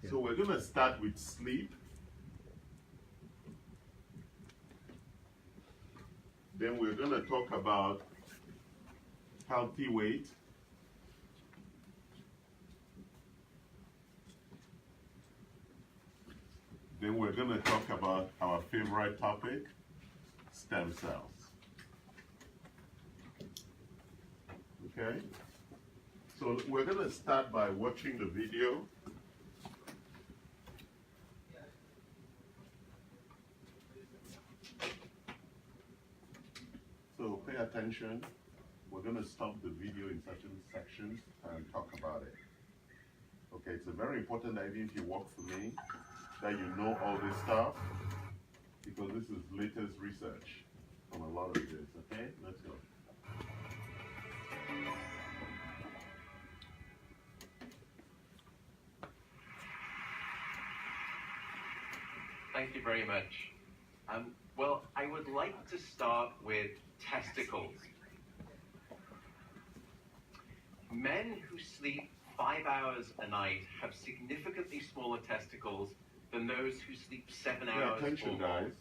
So we're going to start with sleep. Then we're going to talk about healthy weight. Then we're going to talk about our favorite topic, stem cells. Okay? So we're going to start by watching the video. So pay attention. We're going to stop the video in certain sections and talk about it. Okay, it's very important that even if you work for me, that you know all this stuff, because this is latest research on a lot of this. Okay, let's go. Thank you very much. Well, I would like to start with testicles. Men who sleep 5 hours a night have significantly smaller testicles than those who sleep 7 hours attention, or more. guys.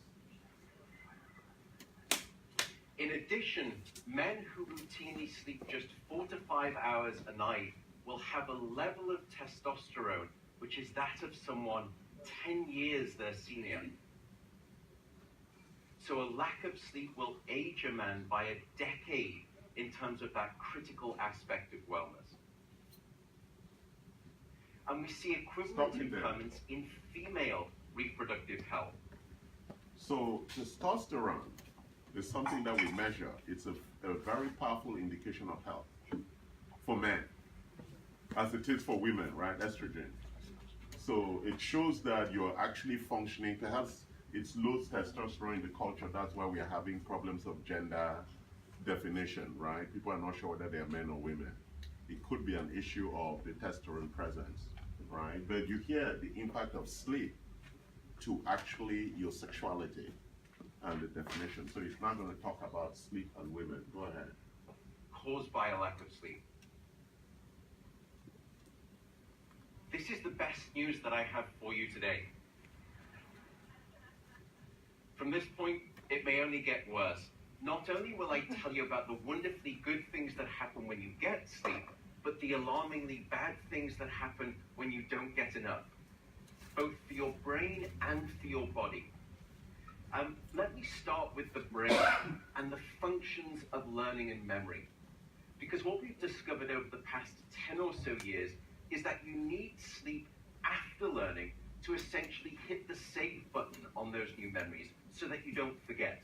In addition, men who routinely sleep just 4 to 5 hours a night will have a level of testosterone which is that of someone 10 years their senior. So a lack of sleep will age a man by a decade in terms of that critical aspect of wellness. And we see equivalent impairments in female reproductive health. So testosterone is something that we measure. It's a very powerful indication of health for men, as it is for women, right? Estrogen. So it shows that you're actually functioning. Perhaps it's low testosterone in the culture. That's why we are having problems of gender definition, right? People are not sure whether they are men or women. It could be an issue of the testosterone presence, right? But you hear the impact of sleep to actually your sexuality and the definition. So it's not going to talk about sleep and women. Go ahead. Caused by a lack of sleep. This is the best news that I have for you today. From this point, it may only get worse. Not only will I tell you about the wonderfully good things that happen when you get sleep, but the alarmingly bad things that happen when you don't get enough, both for your brain and for your body. Let me start with the brain and the functions of learning and memory. Because what we've discovered over the past 10 or so years is that you need sleep after learning to essentially hit the save button on those new memories so that you don't forget.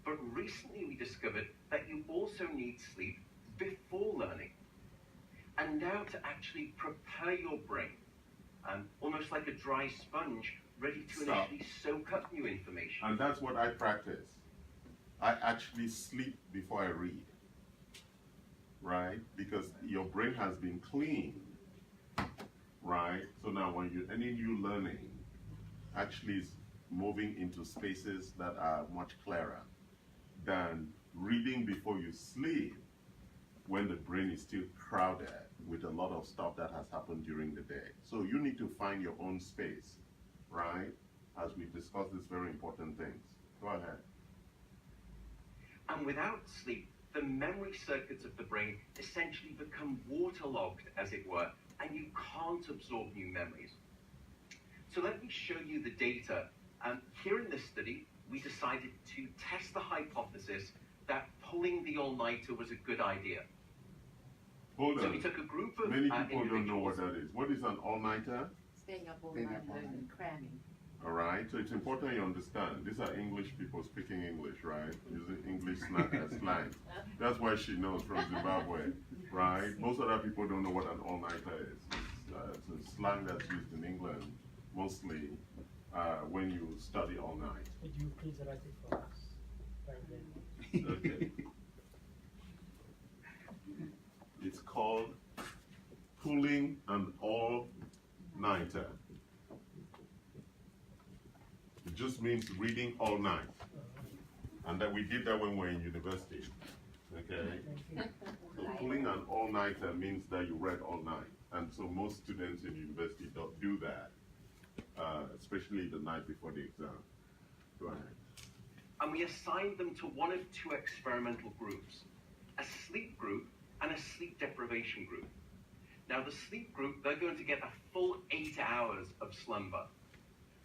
But recently we discovered that you also need sleep before learning. And now to actually prepare your brain, almost like a dry sponge, ready to initially soak up new information. And that's what I practice. I actually sleep before I read, right? Because your brain has been cleaned, right? So now when any new learning actually is moving into spaces that are much clearer than reading before you sleep, when the brain is still crowded with a lot of stuff that has happened during the day. So you need to find your own space, right? As we discuss these very important things. Go ahead. And without sleep, the memory circuits of the brain essentially become waterlogged, as it were, and you can't absorb new memories. So let me show you the data. Here in this study, we decided to test the hypothesis that pulling the all-nighter was a good idea. Hold on. So we took a group of Many people don't know what that is. What is an all-nighter? Staying up all night and cramming. All right, so it's important you understand. These are English people speaking English, right? Using English slang. That's why she knows from Zimbabwe, right? Most other people don't know what an all-nighter is. It's a slang that's used in England mostly when you study all night. Would you please write it for us? Okay. It's called pulling an all-nighter. It just means reading all night. And that we did that when we were in university. Okay? So pulling an all-nighter means that you read all night. And so most students in university don't do that, especially the night before the exam. Go ahead. And we assigned them to one of two experimental groups, a sleep group and a sleep deprivation group. Now the sleep group, they're going to get a full 8 hours of slumber.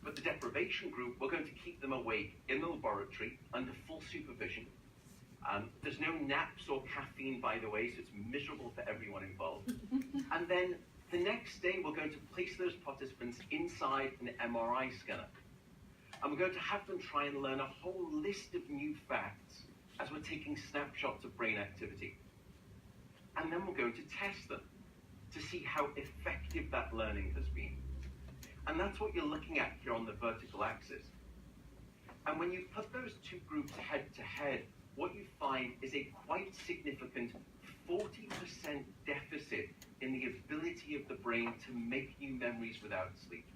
But the deprivation group, we're going to keep them awake in the laboratory under full supervision. There's no naps or caffeine, by the way, so it's miserable for everyone involved. And then the next day, we're going to place those participants inside an MRI scanner. And we're going to have them try and learn a whole list of new facts as we're taking snapshots of brain activity. And then we're going to test them to see how effective that learning has been. And that's what you're looking at here on the vertical axis. And when you put those two groups head to head, what you find is a quite significant 40% deficit in the ability of the brain to make new memories without sleep.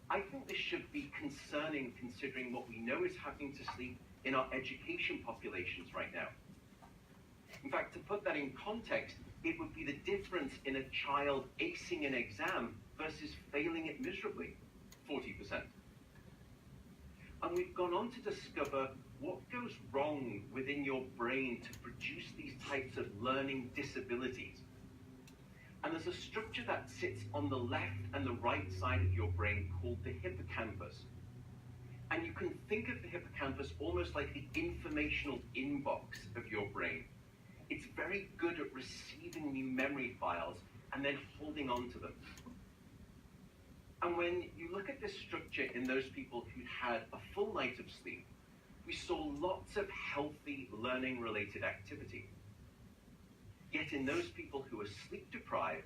I think this should be concerning considering what we know is happening to sleep in our education populations right now. In fact, to put that in context, it would be the difference in a child acing an exam versus failing it miserably, 40%. And we've gone on to discover what goes wrong within your brain to produce these types of learning disabilities. And there's a structure that sits on the left and the right side of your brain called the hippocampus. And you can think of the hippocampus almost like the informational inbox of your brain. It's very good at receiving new memory files and then holding on to them. And when you look at this structure in those people who had a full night of sleep, we saw lots of healthy learning-related activity. Yet in those people who were sleep deprived,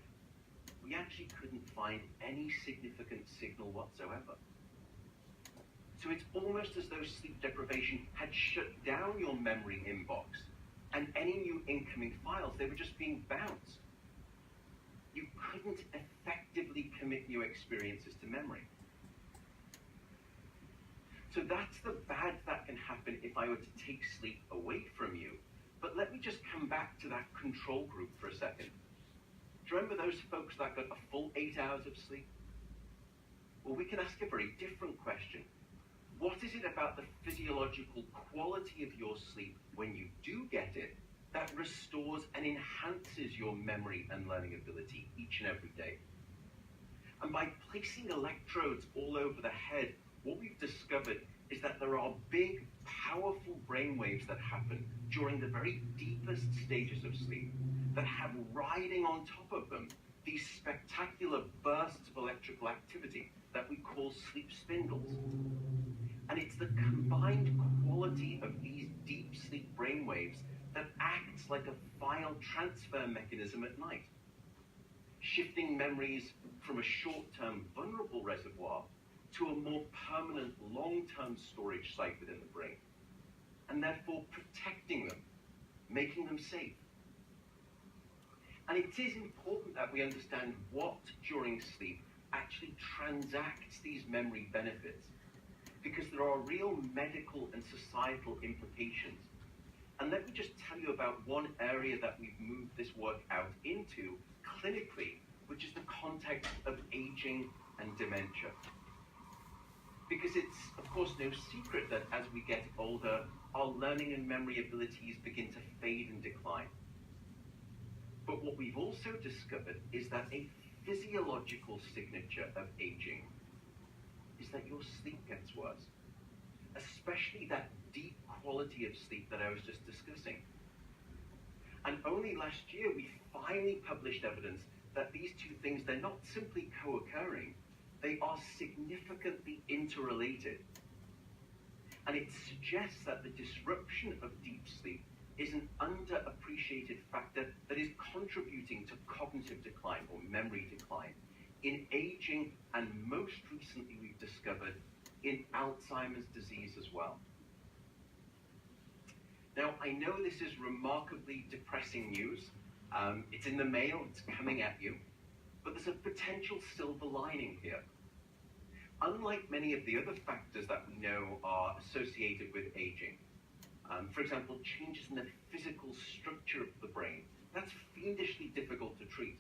we actually couldn't find any significant signal whatsoever. So it's almost as though sleep deprivation had shut down your memory inbox, and any new incoming files, they were just being bounced. You couldn't effectively commit new experiences to memory. So that's the bad that can happen if I were to take sleep away from you. But let me just come back to that control group for a second. Do you remember those folks that got a full 8 hours of sleep? Well, we can ask a very different question. What is it about the physiological quality of your sleep when you do get it that restores and enhances your memory and learning ability each and every day? And by placing electrodes all over the head, what we've discovered is that there are big, powerful brain waves that happen during the very deepest stages of sleep that have riding on top of them these spectacular bursts of electrical activity that we call sleep spindles. And it's the combined quality of these deep sleep brain waves that acts like a file transfer mechanism at night, shifting memories from a short-term vulnerable reservoir to a more permanent long-term storage site within the brain, and therefore protecting them, making them safe. And it is important that we understand what during sleep actually transacts these memory benefits, because there are real medical and societal implications. And let me just tell you about one area that we've moved this work out into clinically, which is the context of aging and dementia. Because it's, of course, no secret that as we get older, our learning and memory abilities begin to fade and decline. But what we've also discovered is that a physiological signature of aging is that your sleep gets worse, especially that deep quality of sleep that I was just discussing. And only last year, we finally published evidence that these two things, they're not simply co-occurring, they are significantly interrelated. And it suggests that the disruption of deep sleep is an underappreciated factor that is contributing to cognitive decline or memory decline in aging, and most recently we've discovered in Alzheimer's disease as well. Now, I know this is remarkably depressing news. It's in the mail, it's coming at you, but there's a potential silver lining here. Unlike many of the other factors that we know are associated with aging, for example, changes in the physical structure of the brain, that's fiendishly difficult to treat.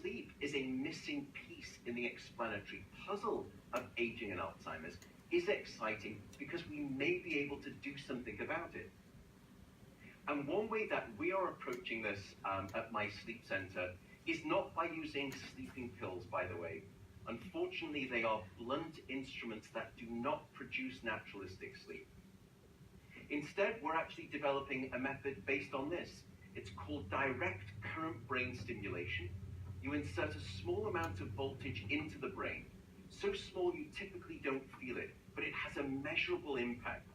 sleep is a missing piece in the explanatory puzzle of aging and Alzheimer's is exciting because we may be able to do something about it. And one way that we are approaching this at my sleep center is not by using sleeping pills, by the way. Unfortunately, they are blunt instruments that do not produce naturalistic sleep. Instead, we're actually developing a method based on this. It's called direct current brain stimulation. You insert a small amount of voltage into the brain, so small you typically don't feel it, but it has a measurable impact.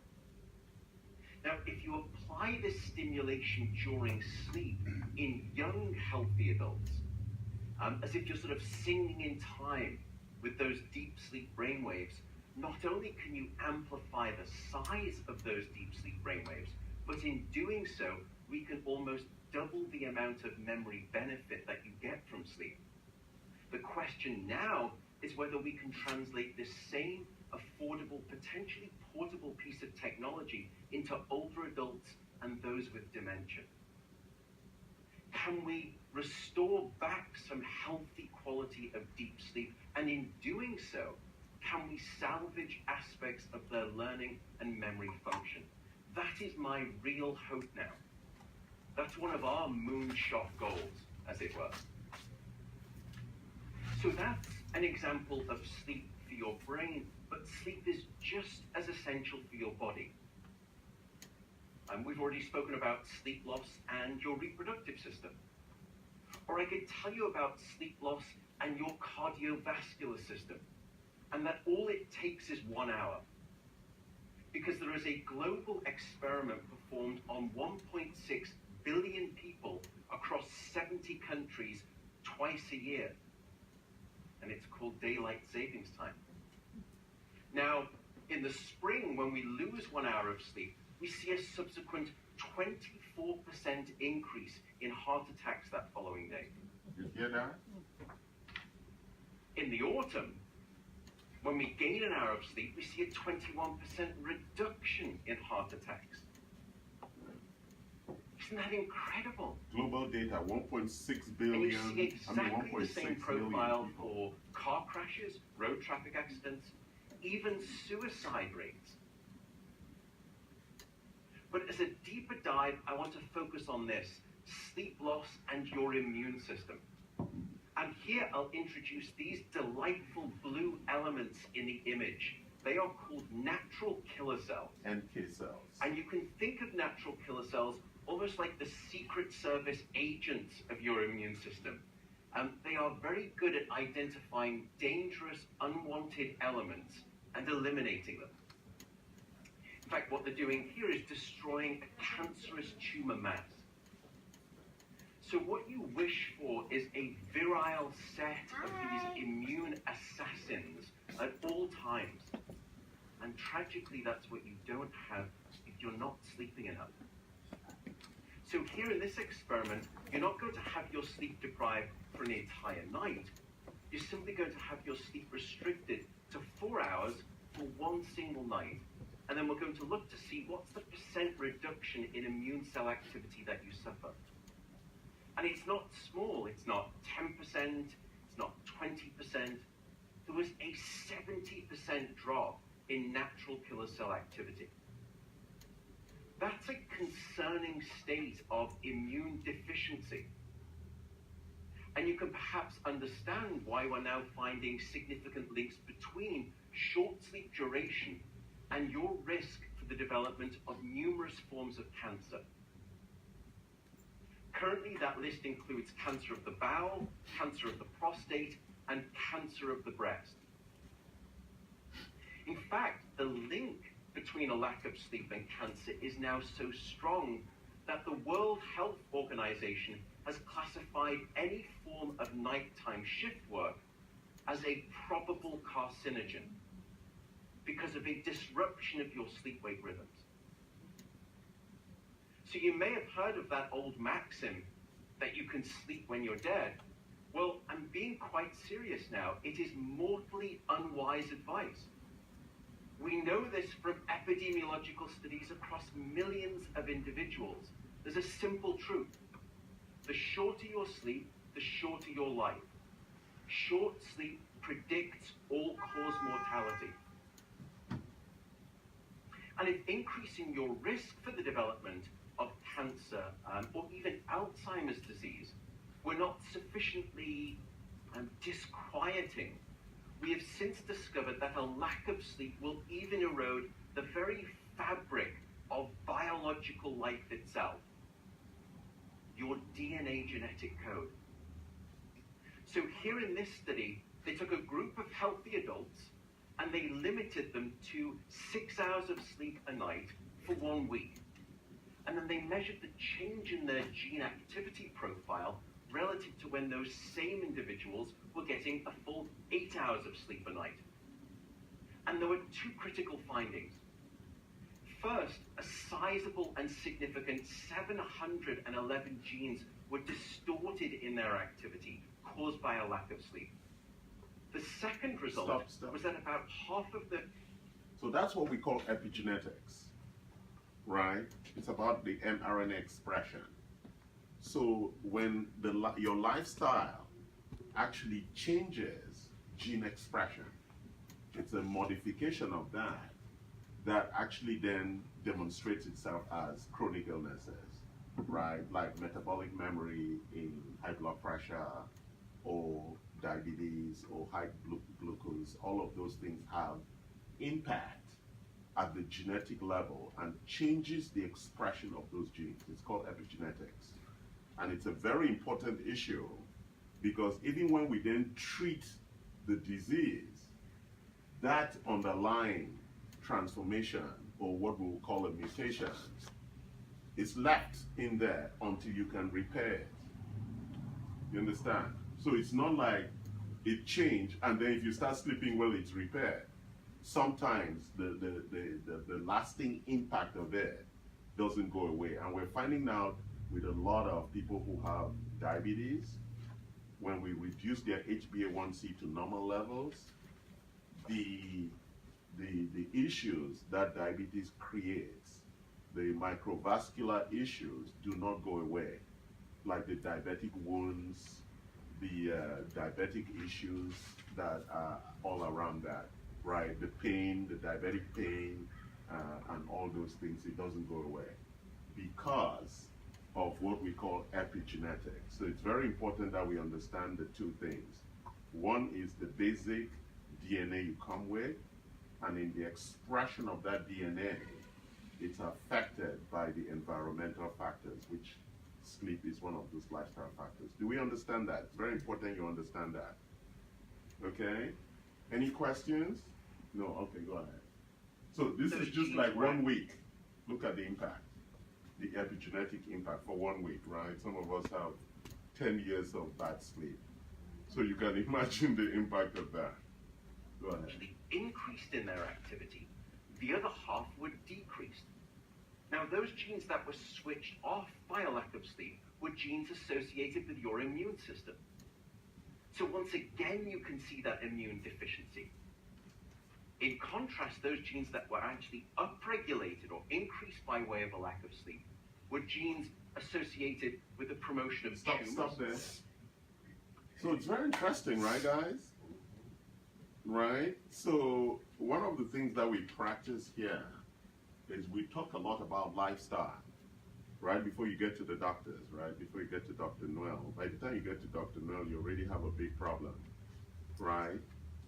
Now, if you apply this stimulation during sleep in young, healthy adults, as if you're sort of singing in time with those deep sleep brainwaves, not only can you amplify the size of those deep sleep brainwaves, but in doing so, we can almost double the amount of memory benefit that you get from sleep. The question now is whether we can translate this same affordable, potentially portable piece of technology into older adults and those with dementia. Can we restore back some healthy quality of deep sleep? And in doing so, can we salvage aspects of their learning and memory function? That is my real hope now. That's one of our moonshot goals, as it were. So that's an example of sleep for your brain, but sleep is just as essential for your body. We've already spoken about sleep loss and your reproductive system. Or I could tell you about sleep loss and your cardiovascular system, and that all it takes is 1 hour. Because there is a global experiment performed on 1.6 billion people across 70 countries twice a year, and it's called daylight savings time. Now, in the spring, when we lose 1 hour of sleep, we see a subsequent 24% increase in heart attacks that following day. You hear that? In the autumn, when we gain an hour of sleep, we see a 21% reduction in heart attacks. Isn't that incredible? Global data, 1.6 billion. And you see exactly the 1.6 same million profile people. for car crashes, road traffic accidents, even suicide rates. But as a deeper dive, I want to focus on this: sleep loss and your immune system. And here I'll introduce these delightful blue elements in the image. They are called natural killer cells. NK cells. And you can think of natural killer cells almost like the Secret Service agents of your immune system. They are very good at identifying dangerous, unwanted elements and eliminating them. In fact, what they're doing here is destroying a cancerous tumor mass. So what you wish for is a virile set of these immune assassins at all times. And tragically, that's what you don't have if you're not sleeping enough. So here in this experiment, you're not going to have your sleep deprived for an entire night. You're simply going to have your sleep restricted to 4 hours for one single night. And then we're going to look to see what's the percent reduction in immune cell activity that you suffer. And it's not small, it's not 10%, it's not 20%. There was a 70% drop in natural killer cell activity. That's a concerning state of immune deficiency. And you can perhaps understand why we're now finding significant links between short sleep duration and your risk for the development of numerous forms of cancer. Currently, that list includes cancer of the bowel, cancer of the prostate, and cancer of the breast. In fact, the link between a lack of sleep and cancer is now so strong that the World Health Organization has classified any form of nighttime shift work as a probable carcinogen because of a disruption of your sleep-wake rhythms. So you may have heard of that old maxim that you can sleep when you're dead. Well, I'm being quite serious now. It is mortally unwise advice. We know this from epidemiological studies across millions of individuals. There's a simple truth. The shorter your sleep, the shorter your life. short sleep predicts all-cause mortality. And if increasing your risk for the development of cancer or even Alzheimer's disease were not sufficiently disquieting, we have since discovered that a lack of sleep will even erode the very fabric of biological life itself, your DNA genetic code. So here in this study, they took a group of healthy adults and they limited them to 6 hours of sleep a night for 1 week. And then they measured the change in their gene activity profile relative to when those same individuals were getting a full 8 hours of sleep a night. And there were two critical findings. First, a sizable and significant 711 genes were distorted in their activity, caused by a lack of sleep. The second result was that about half of the... So that's what we call epigenetics, right? It's about the mRNA expression. So when your lifestyle actually changes gene expression, it's a modification of that actually then demonstrates itself as chronic illnesses, right? Like metabolic memory in high blood pressure or diabetes or high glucose. All of those things have impact at the genetic level and changes the expression of those genes. It's called epigenetics. And it's a very important issue because even when we then treat the disease, that underlying transformation, or what we will call a mutation, is left in there until you can repair it. You understand? So it's not like it changed and then if you start sleeping well, it's repaired. Sometimes the lasting impact of it doesn't go away. And we're finding out with a lot of people who have diabetes, when we reduce their HbA1c to normal levels, the issues that diabetes creates, the microvascular issues do not go away, like the diabetic wounds, the diabetic issues that are all around that, right? The pain, the diabetic pain, and all those things, it doesn't go away because of what we call epigenetics. So it's very important that we understand the two things. One is the basic DNA you come with, and in the expression of that DNA, it's affected by the environmental factors, which sleep is one of those lifestyle factors. Do we understand that? It's very important you understand that. Okay? Any questions? No? Okay, go ahead. So this is just like 1 week. Look at the impact, the epigenetic impact for 1 week, right? Some of us have 10 years of bad sleep. So you can imagine the impact of that. Go ahead. Actually increased in their activity. The other half were decreased. Now, those genes that were switched off by a lack of sleep were genes associated with your immune system. So once again, you can see that immune deficiency. In contrast, those genes that were actually upregulated or increased by way of a lack of sleep were genes associated with the promotion of tumors. Stop there. So it's very interesting, right, guys? Right? So one of the things that we practice here is we talk a lot about lifestyle, right? Before you get to the doctors, right? Before you get to Dr. Noel. By the time you get to Dr. Noel, you already have a big problem, right?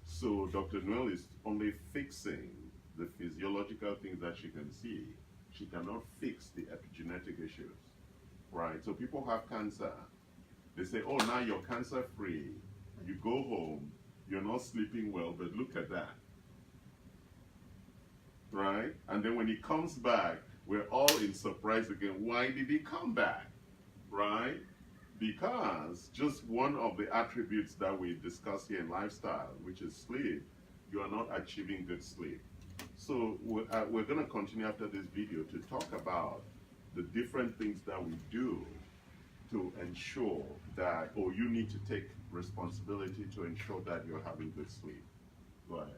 So Dr. Noel is only fixing the physiological things that she can see. She cannot fix the epigenetic issues, right? So people have cancer. They say, oh, now you're cancer-free. You go home, you're not sleeping well, but look at that, right? And then when he comes back, we're all in surprise again. Why did he come back, right? Because just one of the attributes that we discuss here in lifestyle, which is sleep, you are not achieving good sleep. So we're going to continue after this video to talk about the different things that we do to ensure that, or you need to take responsibility to ensure that you're having good sleep. Go ahead.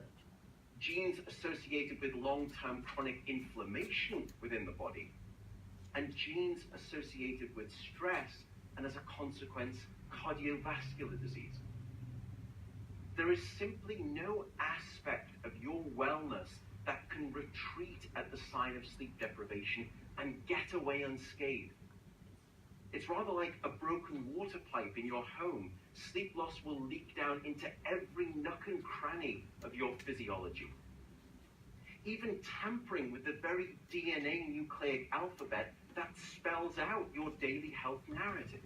Genes associated with long-term chronic inflammation within the body, and genes associated with stress and, as a consequence, cardiovascular disease. There is simply no aspect of your wellness that can retreat at the sign of sleep deprivation and get away unscathed. It's rather like a broken water pipe in your home. Sleep loss will leak down into every nook and cranny of your physiology. Even tampering with the very DNA nucleic alphabet that spells out your daily health narrative.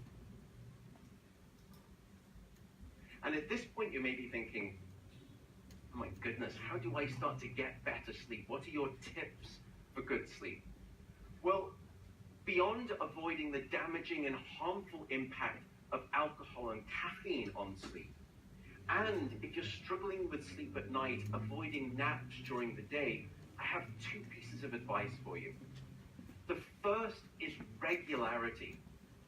And at this point, you may be thinking, oh my goodness, how do I start to get better sleep? What are your tips for good sleep? Well, beyond avoiding the damaging and harmful impact of alcohol and caffeine on sleep, and if you're struggling with sleep at night, avoiding naps during the day, I have two pieces of advice for you. The first is regularity.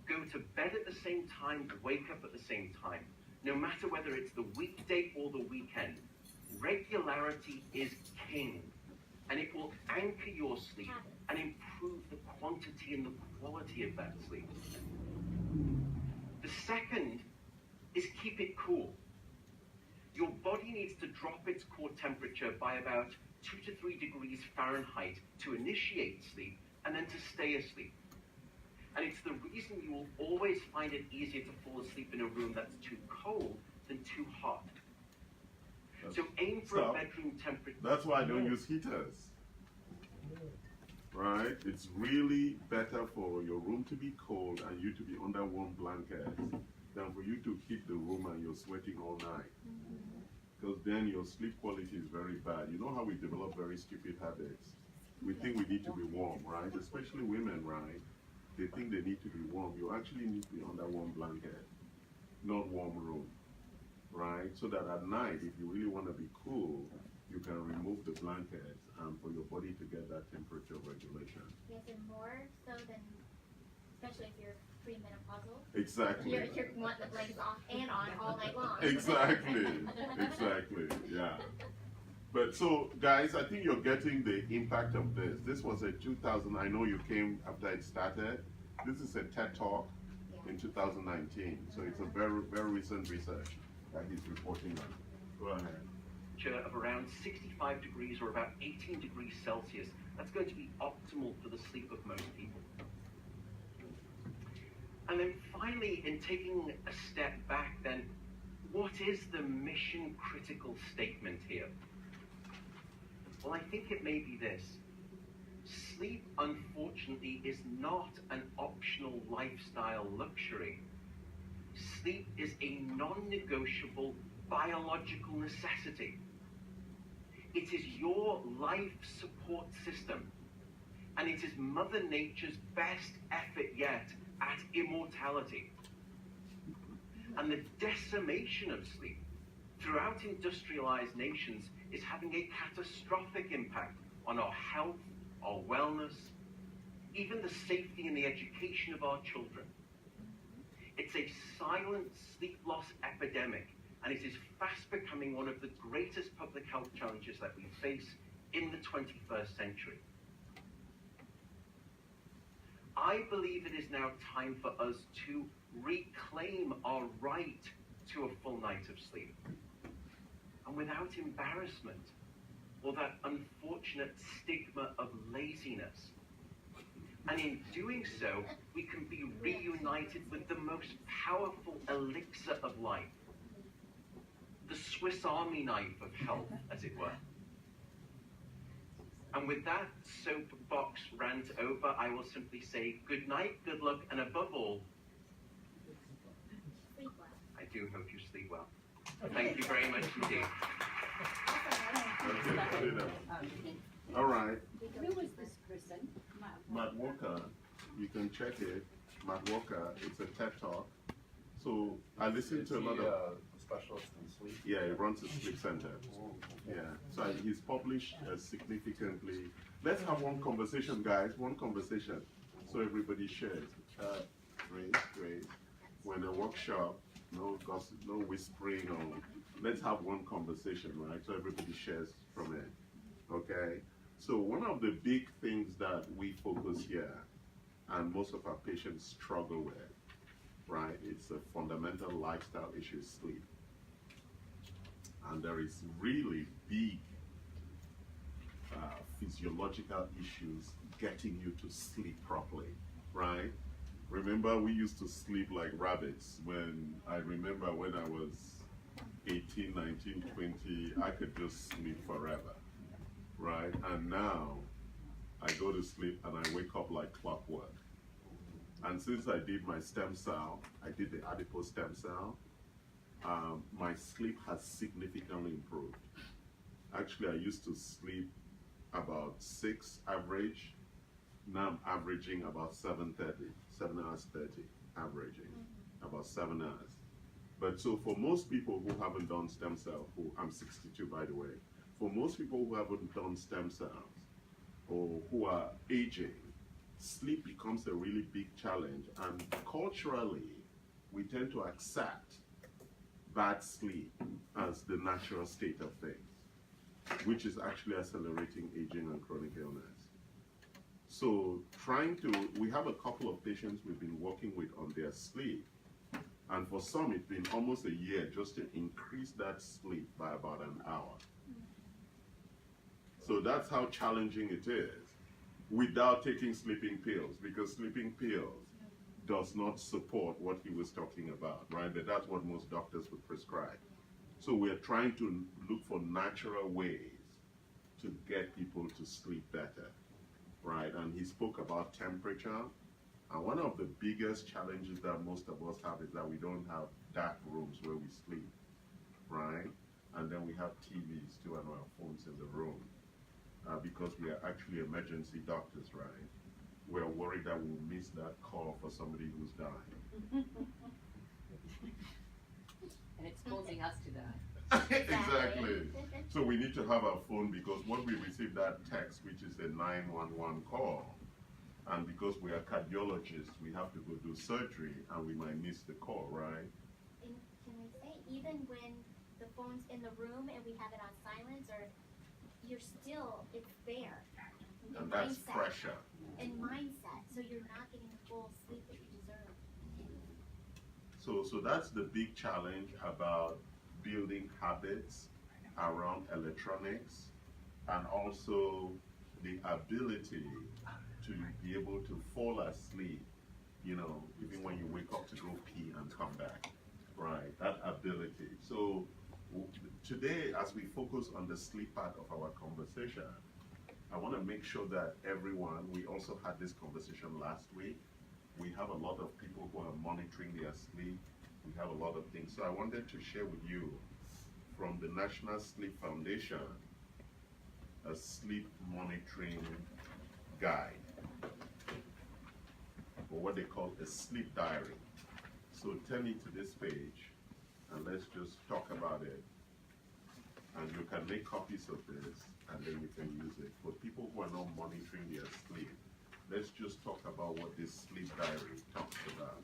Go to bed at the same time, wake up at the same time. No matter whether it's the weekday or the weekend, regularity is king, and it will anchor your sleep and improve the quantity and the quality of that sleep. The second is keep it cool. Your body needs to drop its core temperature by about 2 to 3 degrees Fahrenheit to initiate sleep and then to stay asleep. And it's the reason you will always find it easier to fall asleep in a room that's too cold than too hot. So aim for a bedroom temperature. That's why I don't use heaters. Right? It's really better for your room to be cold and you to be under warm blankets than for you to heat the room and you're sweating all night. Because then your sleep quality is very bad. You know how we develop very stupid habits? We think we need to be warm, right? Especially women, right? They think they need to be warm. You actually need to be under warm blanket, not warm room, right? So that at night, if you really want to be cool, you can remove the blankets and for your body to get that temperature regulation. Yes, and more so than, especially if you're premenopausal. Exactly. You want the legs off and on all night long. Exactly. Exactly. Yeah. But so, guys, I think you're getting the impact of this. This was a 2000, I know you came after it started. This is a TED Talk in 2019. So it's a very, very recent research that he's reporting on. Go ahead. Of around 65 degrees or about 18 degrees Celsius. That's going to be optimal for the sleep of most people. And then finally, in taking a step back then, what is the mission critical statement here? Well, I think it may be this. Sleep, unfortunately, is not an optional lifestyle luxury. Sleep is a non-negotiable biological necessity. It is your life support system, and it is Mother Nature's best effort yet at immortality. And the decimation of sleep throughout industrialized nations is having a catastrophic impact on our health, our wellness, even the safety and the education of our children. It's a silent sleep loss epidemic, and it is fast becoming one of the greatest public health challenges that we face in the 21st century. I believe it is now time for us to reclaim our right to a full night of sleep, and without embarrassment or that unfortunate stigma of laziness. And in doing so, we can be reunited with the most powerful elixir of life, the Swiss Army knife of health, as it were. And with that soapbox rant over, I will simply say good night, good luck, and above all, Sleep well. I do hope you sleep well. Thank you very much indeed. Okay, all right. Who was this person? Matt Walker, you can check it. Matt Walker, it's a TED Talk. So I listen to a lot of specialist in sleep. Yeah, he runs a sleep center. Yeah, so he's published significantly. Let's have one conversation, guys. One conversation, so everybody shares. Great. We're in a workshop. No gossip, no whispering. Or let's have one conversation, right? So everybody shares from it. Okay. So one of the big things that we focus here, and most of our patients struggle with, right? It's a fundamental lifestyle issue: sleep. and there is really big physiological issues getting you to sleep properly, right? Remember, we used to sleep like rabbits. I remember when I was 18, 19, 20, I could just sleep forever, right? And now I go to sleep and I wake up like clockwork. And since I did my stem cell, I did the adipose stem cell, my sleep has significantly improved. Actually, I used to sleep about 6 average. Now I'm averaging about 7 hours 30, averaging about 7 hours. But so for most people who haven't done stem cell, I'm 62 by the way, for most people who haven't done stem cells or who are aging, sleep becomes a really big challenge. And culturally, we tend to accept bad sleep as the natural state of things, which is actually accelerating aging and chronic illness. So we have a couple of patients we've been working with on their sleep. And for some, it's been almost a year just to increase that sleep by about an hour. So that's how challenging it is without taking sleeping pills, because sleeping pills does not support what he was talking about, right? But that's what most doctors would prescribe. So we're trying to look for natural ways to get people to sleep better, right? And he spoke about temperature. And one of the biggest challenges that most of us have is that we don't have dark rooms where we sleep, right? And then we have TVs too and our phones in the room because we are actually emergency doctors, right? We're worried that we'll miss that call for somebody who's dying. And exposing us to that. Exactly. So we need to have our phone, because when we receive that text, which is a 911 call, and because we are cardiologists, we have to go do surgery and we might miss the call, right? And can I say, even when the phone's in the room and we have it on silence, or it's there. And that's mindset. pressure. And mindset, so you're not getting the full sleep that you deserve. So that's the big challenge about building habits around electronics, and also the ability to be able to fall asleep, even when you wake up to go pee and come back, right? That ability. So today, as we focus on the sleep part of our conversation, I want to make sure that we also had this conversation last week. We have a lot of people who are monitoring their sleep. We have a lot of things. So I wanted to share with you from the National Sleep Foundation, a sleep monitoring guide, or what they call a sleep diary. So turn it to this page and let's just talk about it. And you can make copies of this and then you can use it. For people who are not monitoring their sleep, let's just talk about what this sleep diary talks about.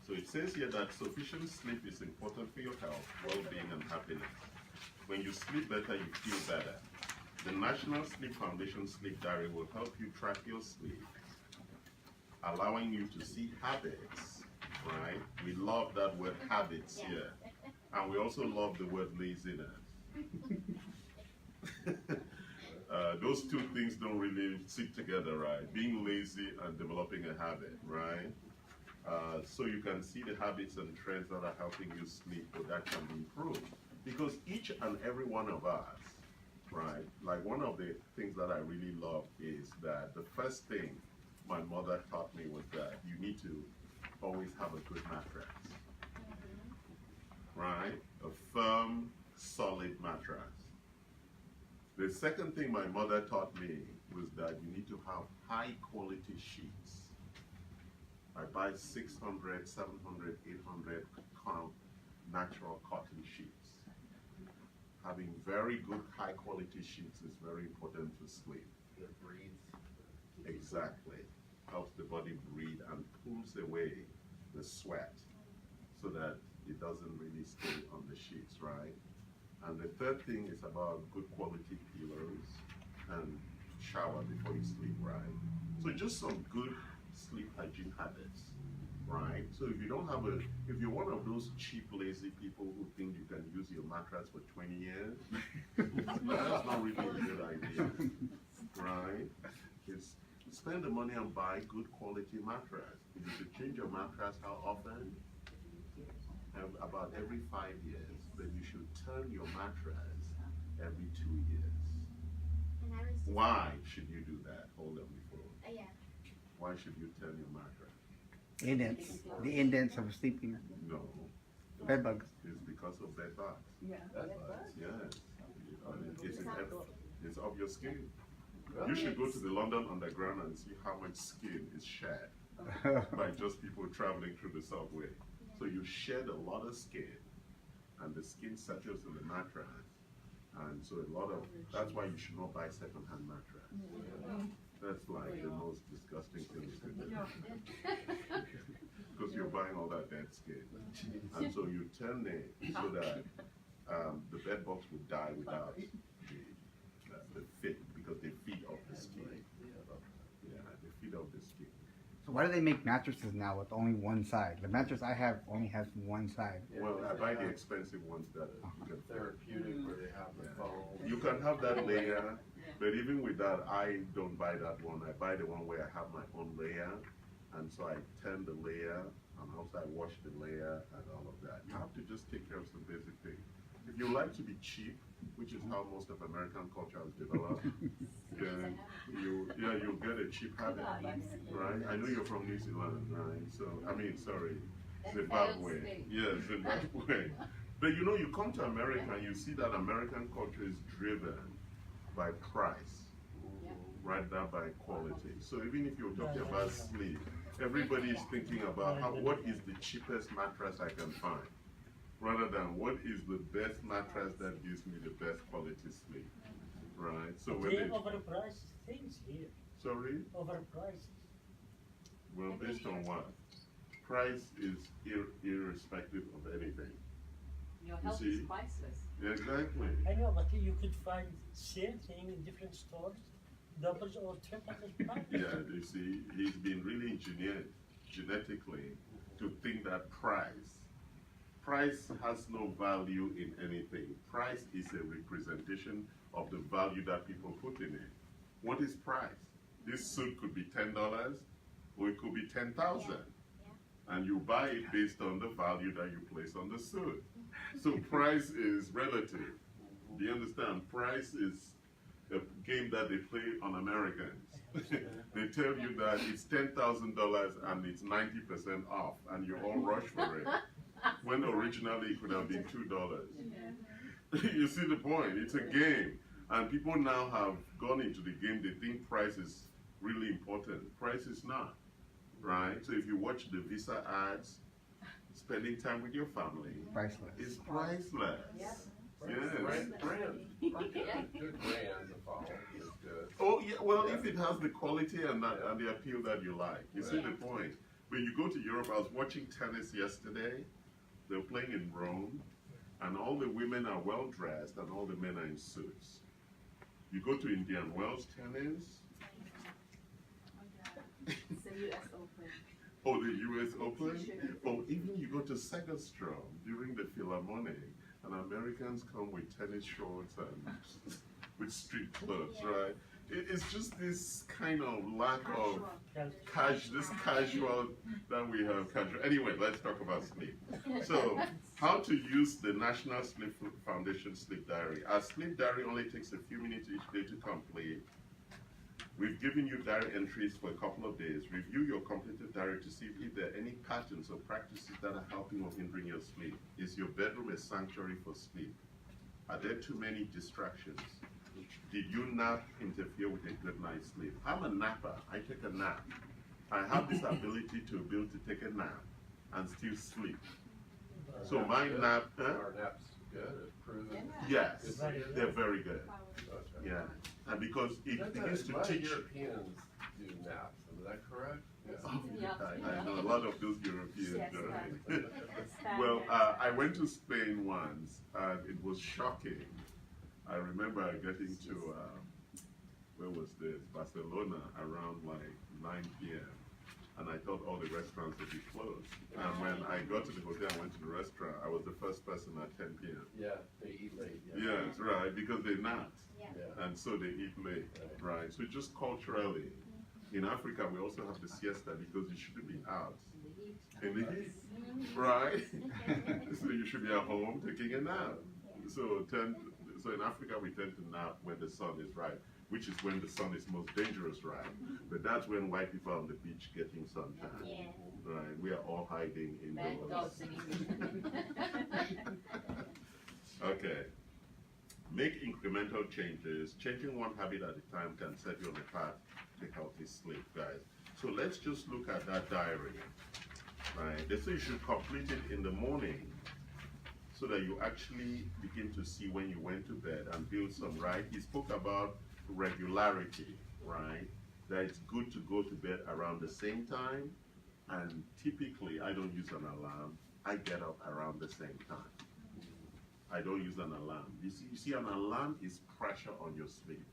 So it says here that sufficient sleep is important for your health, well-being, and happiness. When you sleep better, you feel better. The National Sleep Foundation Sleep Diary will help you track your sleep, allowing you to see habits, right? We love that word habits here. And we also love the word laziness. Those two things don't really sit together, right? Being lazy and developing a habit, right? So you can see the habits and trends that are helping you sleep, or that can be improved. Because each and every one of us, right? Like, one of the things that I really love is that the first thing my mother taught me was that you need to always have a good mattress, right? A firm, solid mattress. The second thing my mother taught me was that you need to have high quality sheets. I buy 600, 700, 800 count natural cotton sheets. Having very good high quality sheets is very important to sleep. It breathes. Exactly. Helps the body breathe and pulls away the sweat so that it doesn't really stay on the sheets, right? And the third thing is about good quality pillows and shower before you sleep, right? So just some good sleep hygiene habits, right? So if you don't have if you're one of those cheap, lazy people who think you can use your mattress for 20 years, that's not really a good idea, right? It's spend the money and buy good quality mattress. If you should change your mattress, how often? About every 5 years. Then you should turn your mattress every 2 years. And I was just, Why should you do that? Hold on before. yeah. Why should you turn your mattress? Indents. The indents of sleeping. No, Bed bugs. it's because of bed bugs. Yeah. Yes. It's of your skin. You should go to the London Underground and see how much skin is shed by just people traveling through the subway. So you shed a lot of skin, and the skin settles in the mattress. And so that's why you should not buy second-hand mattress. That's like the most disgusting thing you can do. Because you're buying all that dead skin. And so you turn it so that the bed bugs will die without the fit, because they feed off the skin. Yeah, they feed off the skin. So why do they make mattresses now with only one side? The mattress I have only has one side. Well, I buy the expensive ones that you can Therapeutic where they have the foam. You can have that layer, but even with that, I don't buy that one. I buy the one where I have my own layer, and so I turn the layer, and also I wash the layer and all of that. You have to just take care of some basic things. If you like to be cheap, which is how most of American culture has developed, then you'll get a cheap habit, right? I know you're from New Zealand, right? So, I mean, sorry, Zimbabwe. Yes, Zimbabwe. But you know, you come to America and you see that American culture is driven by price, right down by quality. So even if you're talking about sleep, everybody is thinking about what is the cheapest mattress I can find, rather than what is the best mattress that gives me the best quality sleep, right? So when They they, overpriced things here. sorry, Overpriced. well, based on what? Price is irrespective of anything. Your You health see? is priceless. Exactly. I know, but you could find same thing in different stores, doubles or triples price. Yeah, you see, he's been really engineered genetically to think that price has no value in anything. Price is a representation of the value that people put in it. What is price? This suit could be $10 or it could be 10,000. And you buy it based on the value that you place on the suit. So price is relative. Do you understand? Price is a game that they play on Americans. They tell you that it's $10,000 and it's 90% off, and you all rush for it. When originally it could have been $2. You see the point? It's a game. And people now have gone into the game, they think price is really important. Price is not, right? So if you watch the Visa ads, spending time with your family Priceless. is priceless. Yeah. Yes. Brand. Good brand to follow is good. Oh, yeah, well, if it has the quality and the appeal that you like. You see the point? When you go to Europe, I was watching tennis yesterday. They're playing in Rome, and all the women are well dressed and all the men are in suits. You go to Indian Wells tennis, It's the US Open. oh, the US Open, or even you go to Segerstrom during the Philharmonic, and Americans come with tennis shorts and with street clothes, right? It's just this kind of lack of this casual that we have casual. Anyway, let's talk about sleep. So, how to use the National Sleep Foundation Sleep Diary. Our sleep diary only takes a few minutes each day to complete. We've given you diary entries for a couple of days. Review your completed diary to see if there are any patterns or practices that are helping or hindering your sleep. Is your bedroom a sanctuary for sleep? Are there too many distractions? Did you nap interfere with a good night's sleep? I'm a napper. I take a nap. I have this ability to be able to take a nap and still sleep. So my nap, Our naps good, proven. yes, they're very good. Okay. Yeah, and because it begins to A lot of teach. Europeans do naps, is that correct? I know a lot of those Europeans, Yes, right? Well, I went to Spain once, and it was shocking. I remember getting to, where was this? Barcelona around like 9 p.m. and I thought all the restaurants would be closed. And when I got to the hotel and went to the restaurant, I was the first person at 10 p.m. Yeah, they eat late. Yes, right, because they're not. Yeah. Yeah. And so they eat late, right? So just culturally, in Africa, we also have the siesta because you shouldn't be out in the heat, right? So you should be at home taking a nap. So in Africa, we tend to nap when the sun is right, which is when the sun is most dangerous, right? But that's when white people are on the beach getting sunshine, Yeah. right? We are all hiding Bad indoors. dogs in English. Okay. Make incremental changes. Changing one habit at a time can set you on a path to healthy sleep, guys. So let's just look at that diary, right? They say you should complete it in the morning so that you actually begin to see when you went to bed and build some, right? He spoke about regularity, right? That it's good to go to bed around the same time, and typically I don't use an alarm. I get up around the same time. I don't use an alarm. You see, an alarm is pressure on your sleep.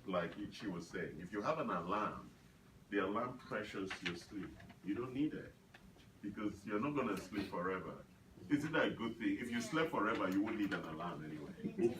Like Ichi was saying, if you have an alarm, the alarm pressures your sleep. You don't need it because you're not going to sleep forever. Isn't that a good thing? If you slept forever, you wouldn't need an alarm anyway.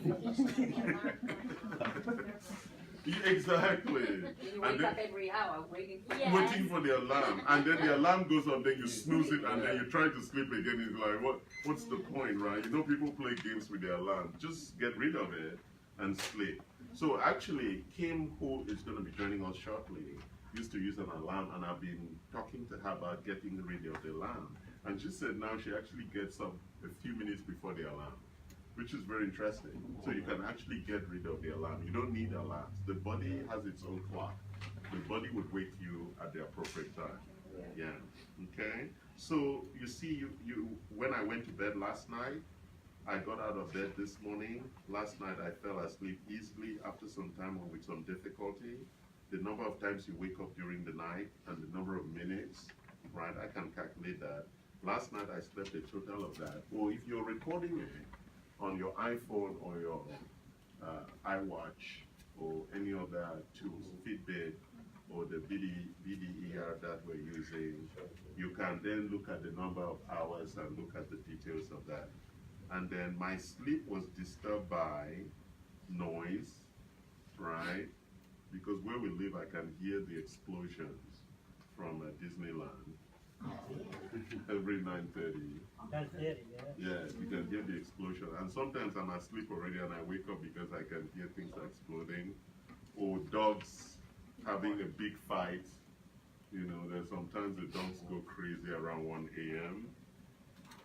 Yeah, exactly. You And wake up then, every hour waiting for Yeah. waiting for the alarm, and then the alarm goes on, then you snooze it, and then you try to sleep again. It's like, what's the point, right? You know, people play games with their alarm. Just get rid of it and sleep. So actually, Kim, who is going to be joining us shortly, used to use an alarm, and I've been talking to her about getting rid of the alarm. And she said now she actually gets up a few minutes before the alarm, which is very interesting. So you can actually get rid of the alarm. You don't need alarms. The body has its own clock. The body would wake you at the appropriate time. Yeah. Okay. So you see, you when I went to bed last night, I got out of bed this morning. Last night I fell asleep easily after some time or with some difficulty. The number of times you wake up during the night and the number of minutes, right? I can calculate that. Last night I slept a total of that. Or if you're recording it on your iPhone or your iWatch or any other tools, Fitbit or the BDER that we're using, you can then look at the number of hours and look at the details of that. And then my sleep was disturbed by noise, right? Because where we live, I can hear the explosions from Disneyland every 9:30. That's there, yeah. Yeah, you can hear the explosion. And sometimes I'm asleep already and I wake up because I can hear things exploding. Or dogs having a big fight. You know, there's sometimes the dogs go crazy around 1 a.m.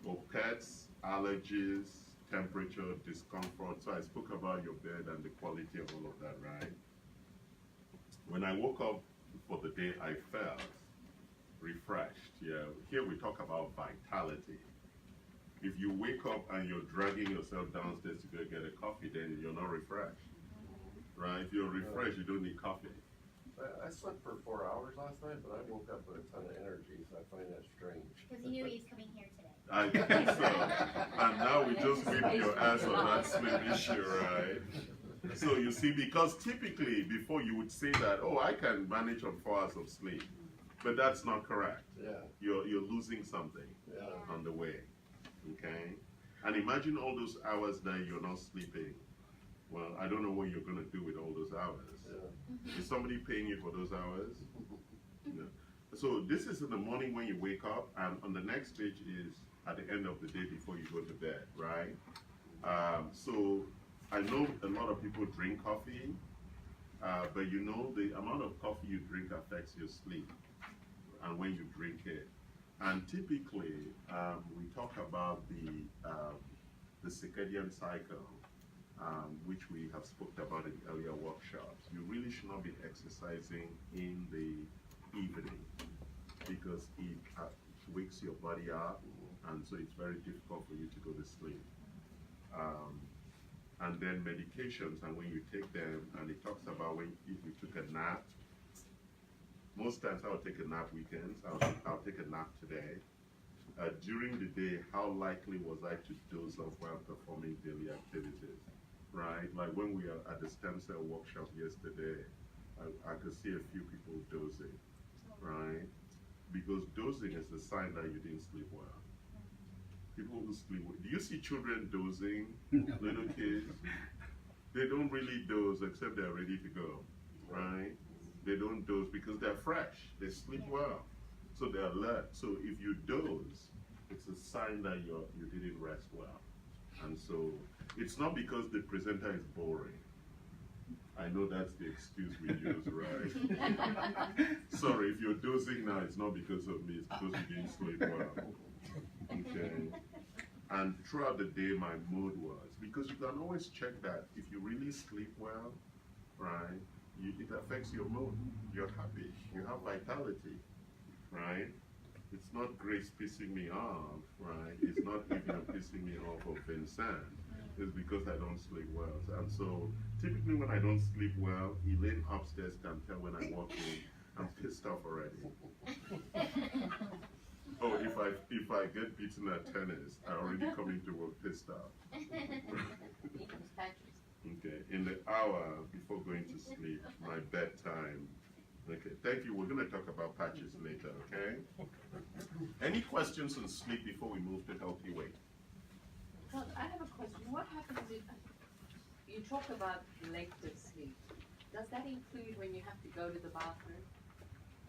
Or pets, allergies, temperature, discomfort. So I spoke about your bed and the quality of all of that, right? When I woke up for the day, I felt refreshed. Yeah, here we talk about vitality. If you wake up and you're dragging yourself downstairs to go get a coffee, then you're not refreshed, right? If you're refreshed, you don't need coffee. I slept for 4 hours last night, but I woke up with a ton of energy, so I find that strange. Because you knew he was coming here today. I think so. And now we just whip your ass on that sleep issue, right? So you see, because typically before you would say that, oh, I can manage on 4 hours of sleep, but that's not correct. Yeah. You're losing something Yeah. on the way, okay? And imagine all those hours that you're not sleeping. Well, I don't know what you're gonna do with all those hours. Yeah. Is somebody paying you for those hours? No. So this is in the morning when you wake up, and on the next page is at the end of the day before you go to bed, right? So I know a lot of people drink coffee, but you know the amount of coffee you drink affects your sleep and when you drink it. And typically, we talk about the circadian cycle, which we have spoken about in earlier workshops. You really should not be exercising in the evening because it wakes your body up, and so it's very difficult for you to go to sleep. And then medications, and when you take them, and it talks about when if you took a nap. Most times I'll take a nap weekends. I'll take a nap today. During the day, how likely was I to doze off while performing daily activities? Right? Like when we are at the stem cell workshop yesterday, I could see a few people dozing, right? because dozing is a sign that you didn't sleep well. People who sleep, do you see children dozing, little kids? They don't really doze except they're ready to go, right? They don't doze because they're fresh, they sleep well, so they're alert. So if you doze, it's a sign that you didn't rest well. And so it's not because the presenter is boring. I know that's the excuse we use, right? Sorry, if you're dozing now, it's not because of me, it's because you didn't sleep well. Okay. And throughout the day, my mood was, because you can always check that if you really sleep well, right, it affects your mood. You're happy, you have vitality, right? It's not Grace pissing me off, right? It's not even pissing me off or Vincent. It's because I don't sleep well. And so typically when I don't sleep well, Elaine upstairs can tell when I walk in, I'm pissed off already. Oh, if I get beaten at tennis, I already come into work pissed off. Okay, in the hour before going to sleep, my bedtime. Okay, thank you. We're going to talk about patches later, okay? Any questions on sleep before we move to healthy weight? Well, I have a question. What happens if you talk about selective sleep? Does that include when you have to go to the bathroom?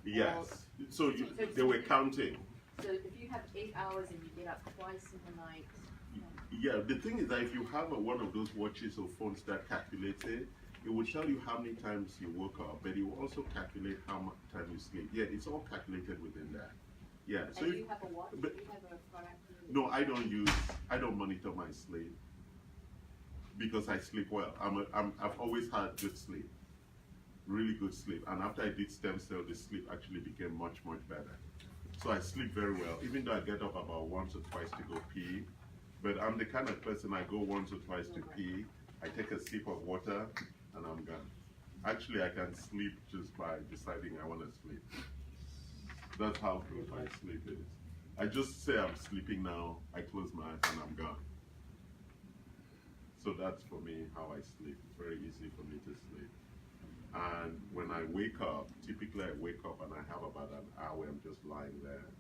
Yes. So they were counting. So if you have 8 hours and you get up twice in the night. Yeah, the thing is that if you have one of those watches or phones that calculates it, it will tell you how many times you woke up, but it will also calculate how much time you sleep. Yeah, it's all calculated within that. Yeah. So And you have a watch? but- You have a product? No, I don't monitor my sleep because I sleep well. I've always had good sleep, really good sleep. And after I did stem cell, the sleep actually became much, much better. So I sleep very well, even though I get up about once or twice to go pee. But I'm the kind of person I go once or twice to pee, I take a sip of water, and I'm gone. Actually, I can sleep just by deciding I want to sleep. That's how good my sleep is. I just say I'm sleeping now, I close my eyes and I'm gone. So that's for me how I sleep. It's very easy for me to sleep. And when I wake up, typically I wake up and I have about an hour, I'm just lying there.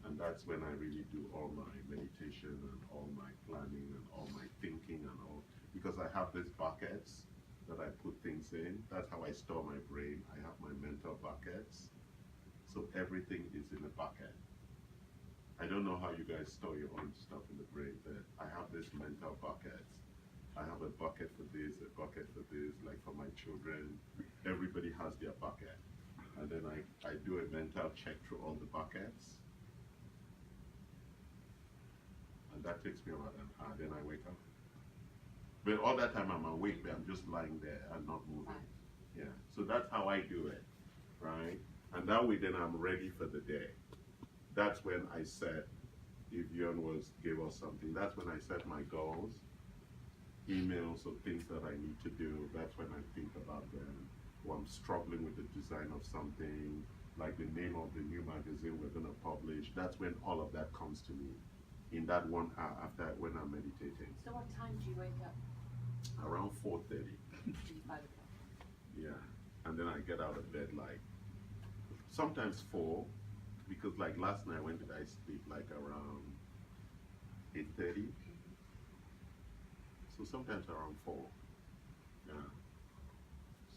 And that's when I really do all my meditation and all my planning and all my thinking and all, because I have these buckets that I put things in. That's how I store my brain. I have my mental buckets. So everything is in a bucket. I don't know how you guys store your own stuff in the brain, but I have these mental buckets. I have a bucket for this, a bucket for this, like for my children. Everybody has their bucket. And then I do a mental check through all the buckets. And that takes me about an hour, then I wake up. But all that time I'm awake, but I'm just lying there and not moving. Yeah, so that's how I do it, right? And that way then I'm ready for the day. That's when I set, if Yon gave us something, that's when I set my goals, emails or things that I need to do. That's when I think about them. Or I'm struggling with the design of something, like the name of the new magazine we're gonna publish. That's when all of that comes to me in that 1 hour after when I'm meditating. So what time do you wake up? Around 4:30. 5 o'clock. Yeah, and then I get out of bed like sometimes 4, because like last night when did I sleep? Like around 8:30. So sometimes around 4. Yeah.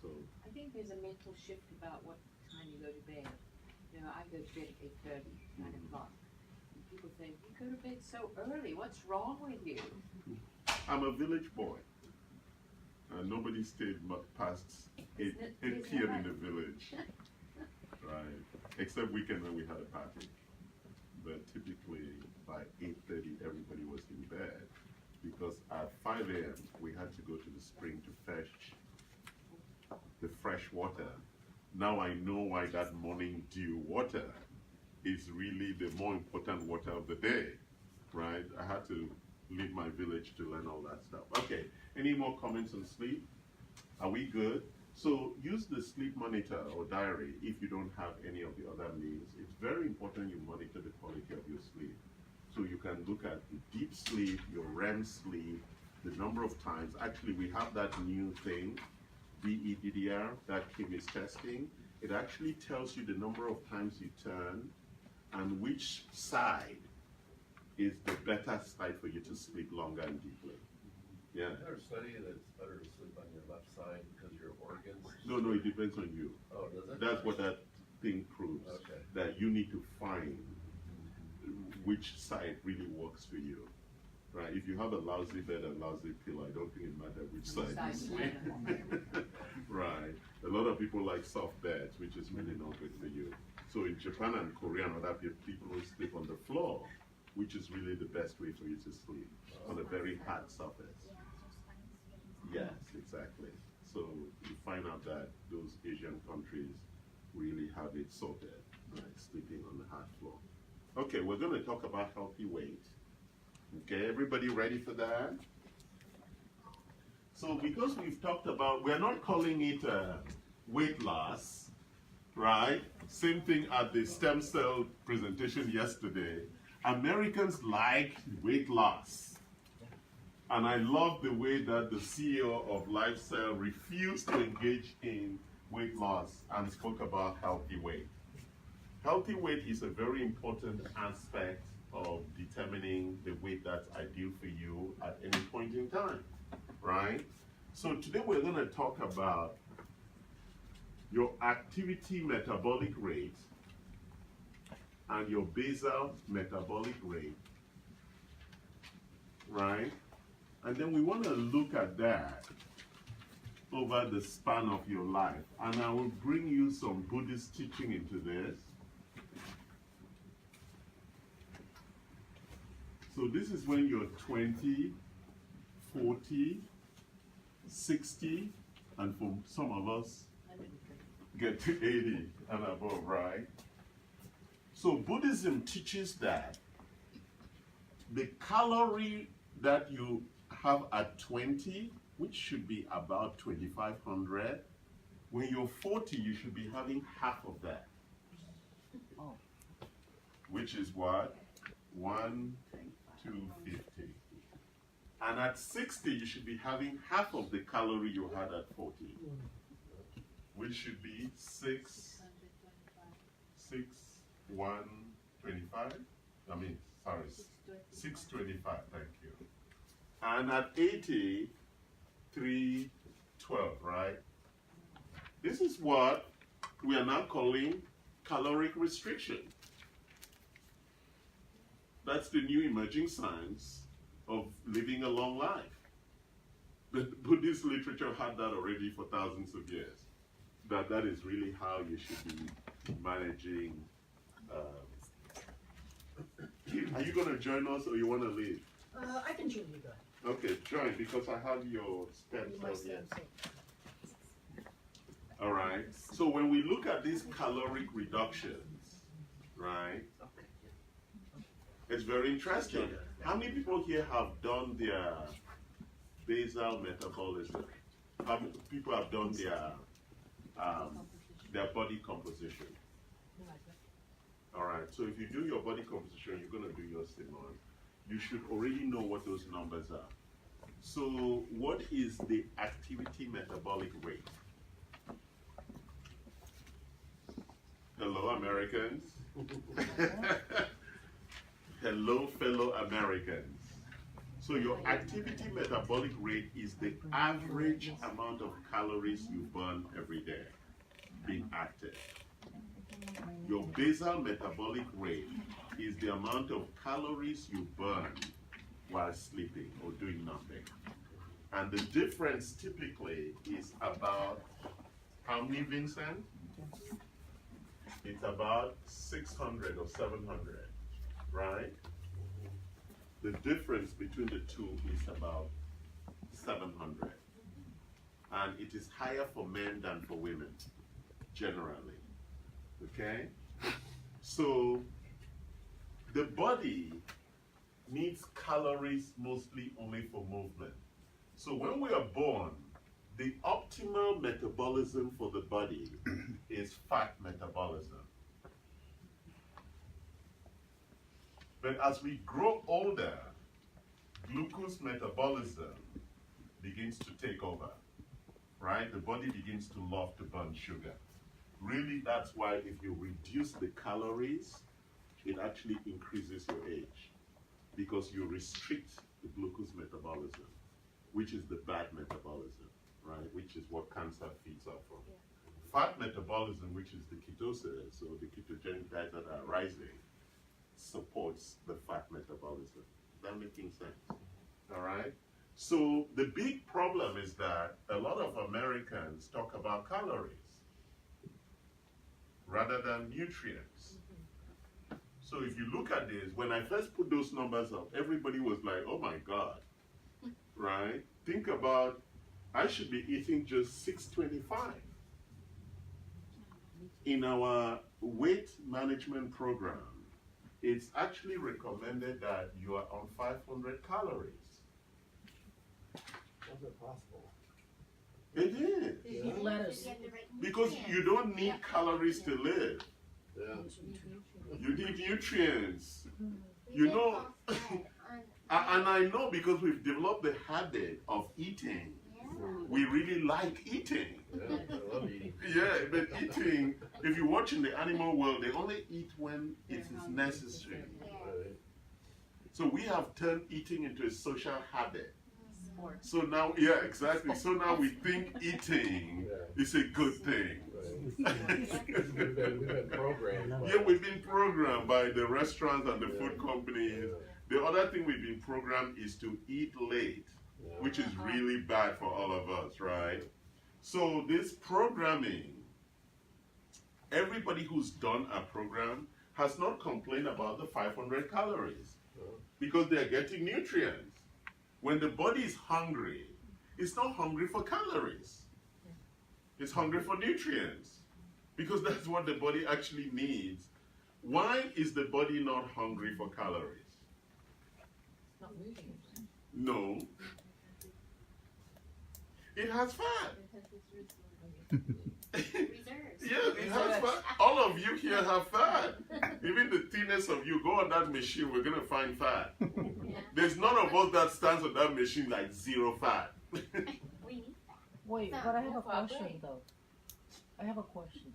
So I think there's a mental shift about what time you go to bed. You know, I go to bed at 8:30, 9 o'clock. And people say, you go to bed so early, what's wrong with you? I'm a village boy. Nobody stayed past 8 Isn't p.m. that in the village, right? Except weekend when we had a party. But typically by 8:30 everybody was in bed, because at 5 a.m. we had to go to the spring to fetch the fresh water. Now I know why that morning dew water is really the more important water of the day, right? I had to leave my village to learn all that stuff. Okay, any more comments on sleep? Are we good? So use the sleep monitor or diary if you don't have any of the other means. It's very important you monitor the quality of your sleep. So you can look at the deep sleep, your REM sleep, the number of times. Actually, we have that new thing, BEDDR, that Kim is testing. it actually tells you the number of times you turn and which side is the better side for you to sleep longer and deeply. Yeah. Is there a study that it's better to sleep on your left side because your organs? No, it depends on you. Oh, does it? That's what that thing proves. Okay. That you need to find which side really works for you. Right? If you have a lousy bed and lousy pillow, I don't think it matters which side you sleep. Right. A lot of people like soft beds, which is really not good for you. So in Japan and Korea and other people will sleep on the floor, which is really the best way for you to sleep, on a very hard surface. Yes, exactly. So you find out that those Asian countries really have it sorted, right? Sleeping on the hard floor. Okay, we're going to talk about healthy weight. Okay, everybody ready for that? So because we've talked about, we're not calling it weight loss, right? Same thing at the stem cell presentation yesterday. Americans like weight loss. And I love the way that the CEO of Lifestyle refused to engage in weight loss and spoke about healthy weight. Healthy weight is a very important aspect of determining the weight that's ideal for you at any point in time, right? So today we're going to talk about your activity metabolic rate and your basal metabolic rate, right? And then we want to look at that over the span of your life. And I will bring you some Buddhist teaching into this. So this is when you're 20, 40, 60, and for some of us, get to 80 and above, right? So Buddhism teaches that the calorie that you have at 20, which should be about 2,500, when you're 40, you should be having half of that. Which is what? 1,250. And at 60, you should be having half of the calorie you had at 40, which should be 125. I mean, sorry, 625. Thank you. And at 80, 312, right? This is what we are now calling caloric restriction. That's the new emerging science of living a long life. The Buddhist literature had that already for thousands of years. That is really how you should be managing. Are you going to join us or you want to leave? I can join you guys. Okay, join because I have your stem My cells here. stem cell. All right. So when we look at these caloric reductions, right? It's very interesting. How many people here have done their basal metabolism? How many people have done their body composition? All right. So if you do your body composition, you're going to do your Simon. You should already know what those numbers are. So what is the activity metabolic rate? Hello, Americans. Hello, fellow Americans. So your activity metabolic rate is the average amount of calories you burn every day being active. Your basal metabolic rate is the amount of calories you burn while sleeping or doing nothing. And the difference typically is about, how many, Vincent? It's about 600 or 700, right? The difference between the two is about 700. And it is higher for men than for women, generally. Okay? So, the body needs calories mostly only for movement. So when we are born, the optimal metabolism for the body is fat metabolism. But as we grow older, glucose metabolism begins to take over, right? The body begins to love to burn sugar. really, that's why if you reduce the calories, it actually increases your age because you restrict the glucose metabolism, which is the bad metabolism, right? Which is what cancer feeds off from. Fat metabolism, which is the ketosis, so the ketogenic diet that are rising, supports the fat metabolism. Is that making sense? All right? So the big problem is that a lot of Americans talk about calories rather than nutrients. So if you look at this, when I first put those numbers up, everybody was like, oh my God, right? Think about, I should be eating just 625. In our weight management program, it's actually recommended that you are on 500 calories. How's it possible? It is. You Eat lettuce. have the right Because nutrients. you don't need calories to live. Yeah. You need nutrients. We You get know, false fed on- and I know because we've developed the habit of eating. Yeah. We really like eating. Yeah, I love eating. Yeah, but eating, if you watch in the animal world, they only eat when it is necessary. Yeah. Right. So we have turned eating into a social habit. Sports. So now, yeah, exactly. So now we think eating Yeah. is a good thing. Right. We've been programmed. by- Yeah, we've been programmed by the restaurants and the food Yeah. companies. Yeah. The other thing we've been programmed is to eat late, Yeah. which is really bad for all of us, right? So this programming, everybody who's done a program has not complained about the 500 calories because they're getting nutrients. When the body is hungry, it's not hungry for calories. It's hungry for nutrients because that's what the body actually needs. Why is the body not hungry for calories? Not moving. No. It has fat. Reserves. Yes, it has fat. All of you here have fat. Even the thinnest of you, go on that machine, we're going to find fat. Yeah. There's none of us that stands on that machine like zero fat. We need that. Wait, It's but I not have a good for our question brain. though. I have a question.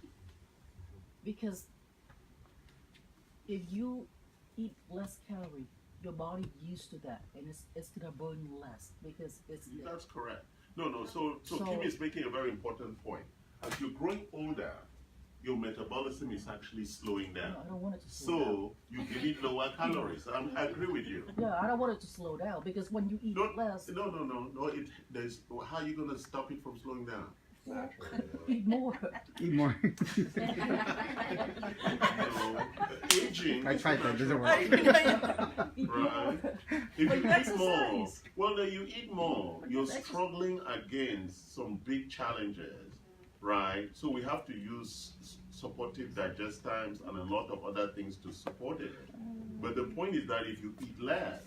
Because if you eat less calorie, your body used to that, and it's gonna burn less because it's That's correct. No. So So- Kim is making a very important point. As you're growing older, your metabolism is actually slowing no, down. I don't want it to slow down. So you need lower calories. I agree with you. Yeah, I don't want it to slow down because when you eat Don't- less, No. There's how are you gonna stop it from slowing down? Naturally, eat more. Eat more. No, aging. I is tried that, doesn't natural. work. Eat Right. more. If But you you eat more, exercise. well, then you eat more. But You're you exercise. struggling against some big challenges, right? So we have to use supportive digestimes and a lot of other things to support it. But the point is that if you eat less,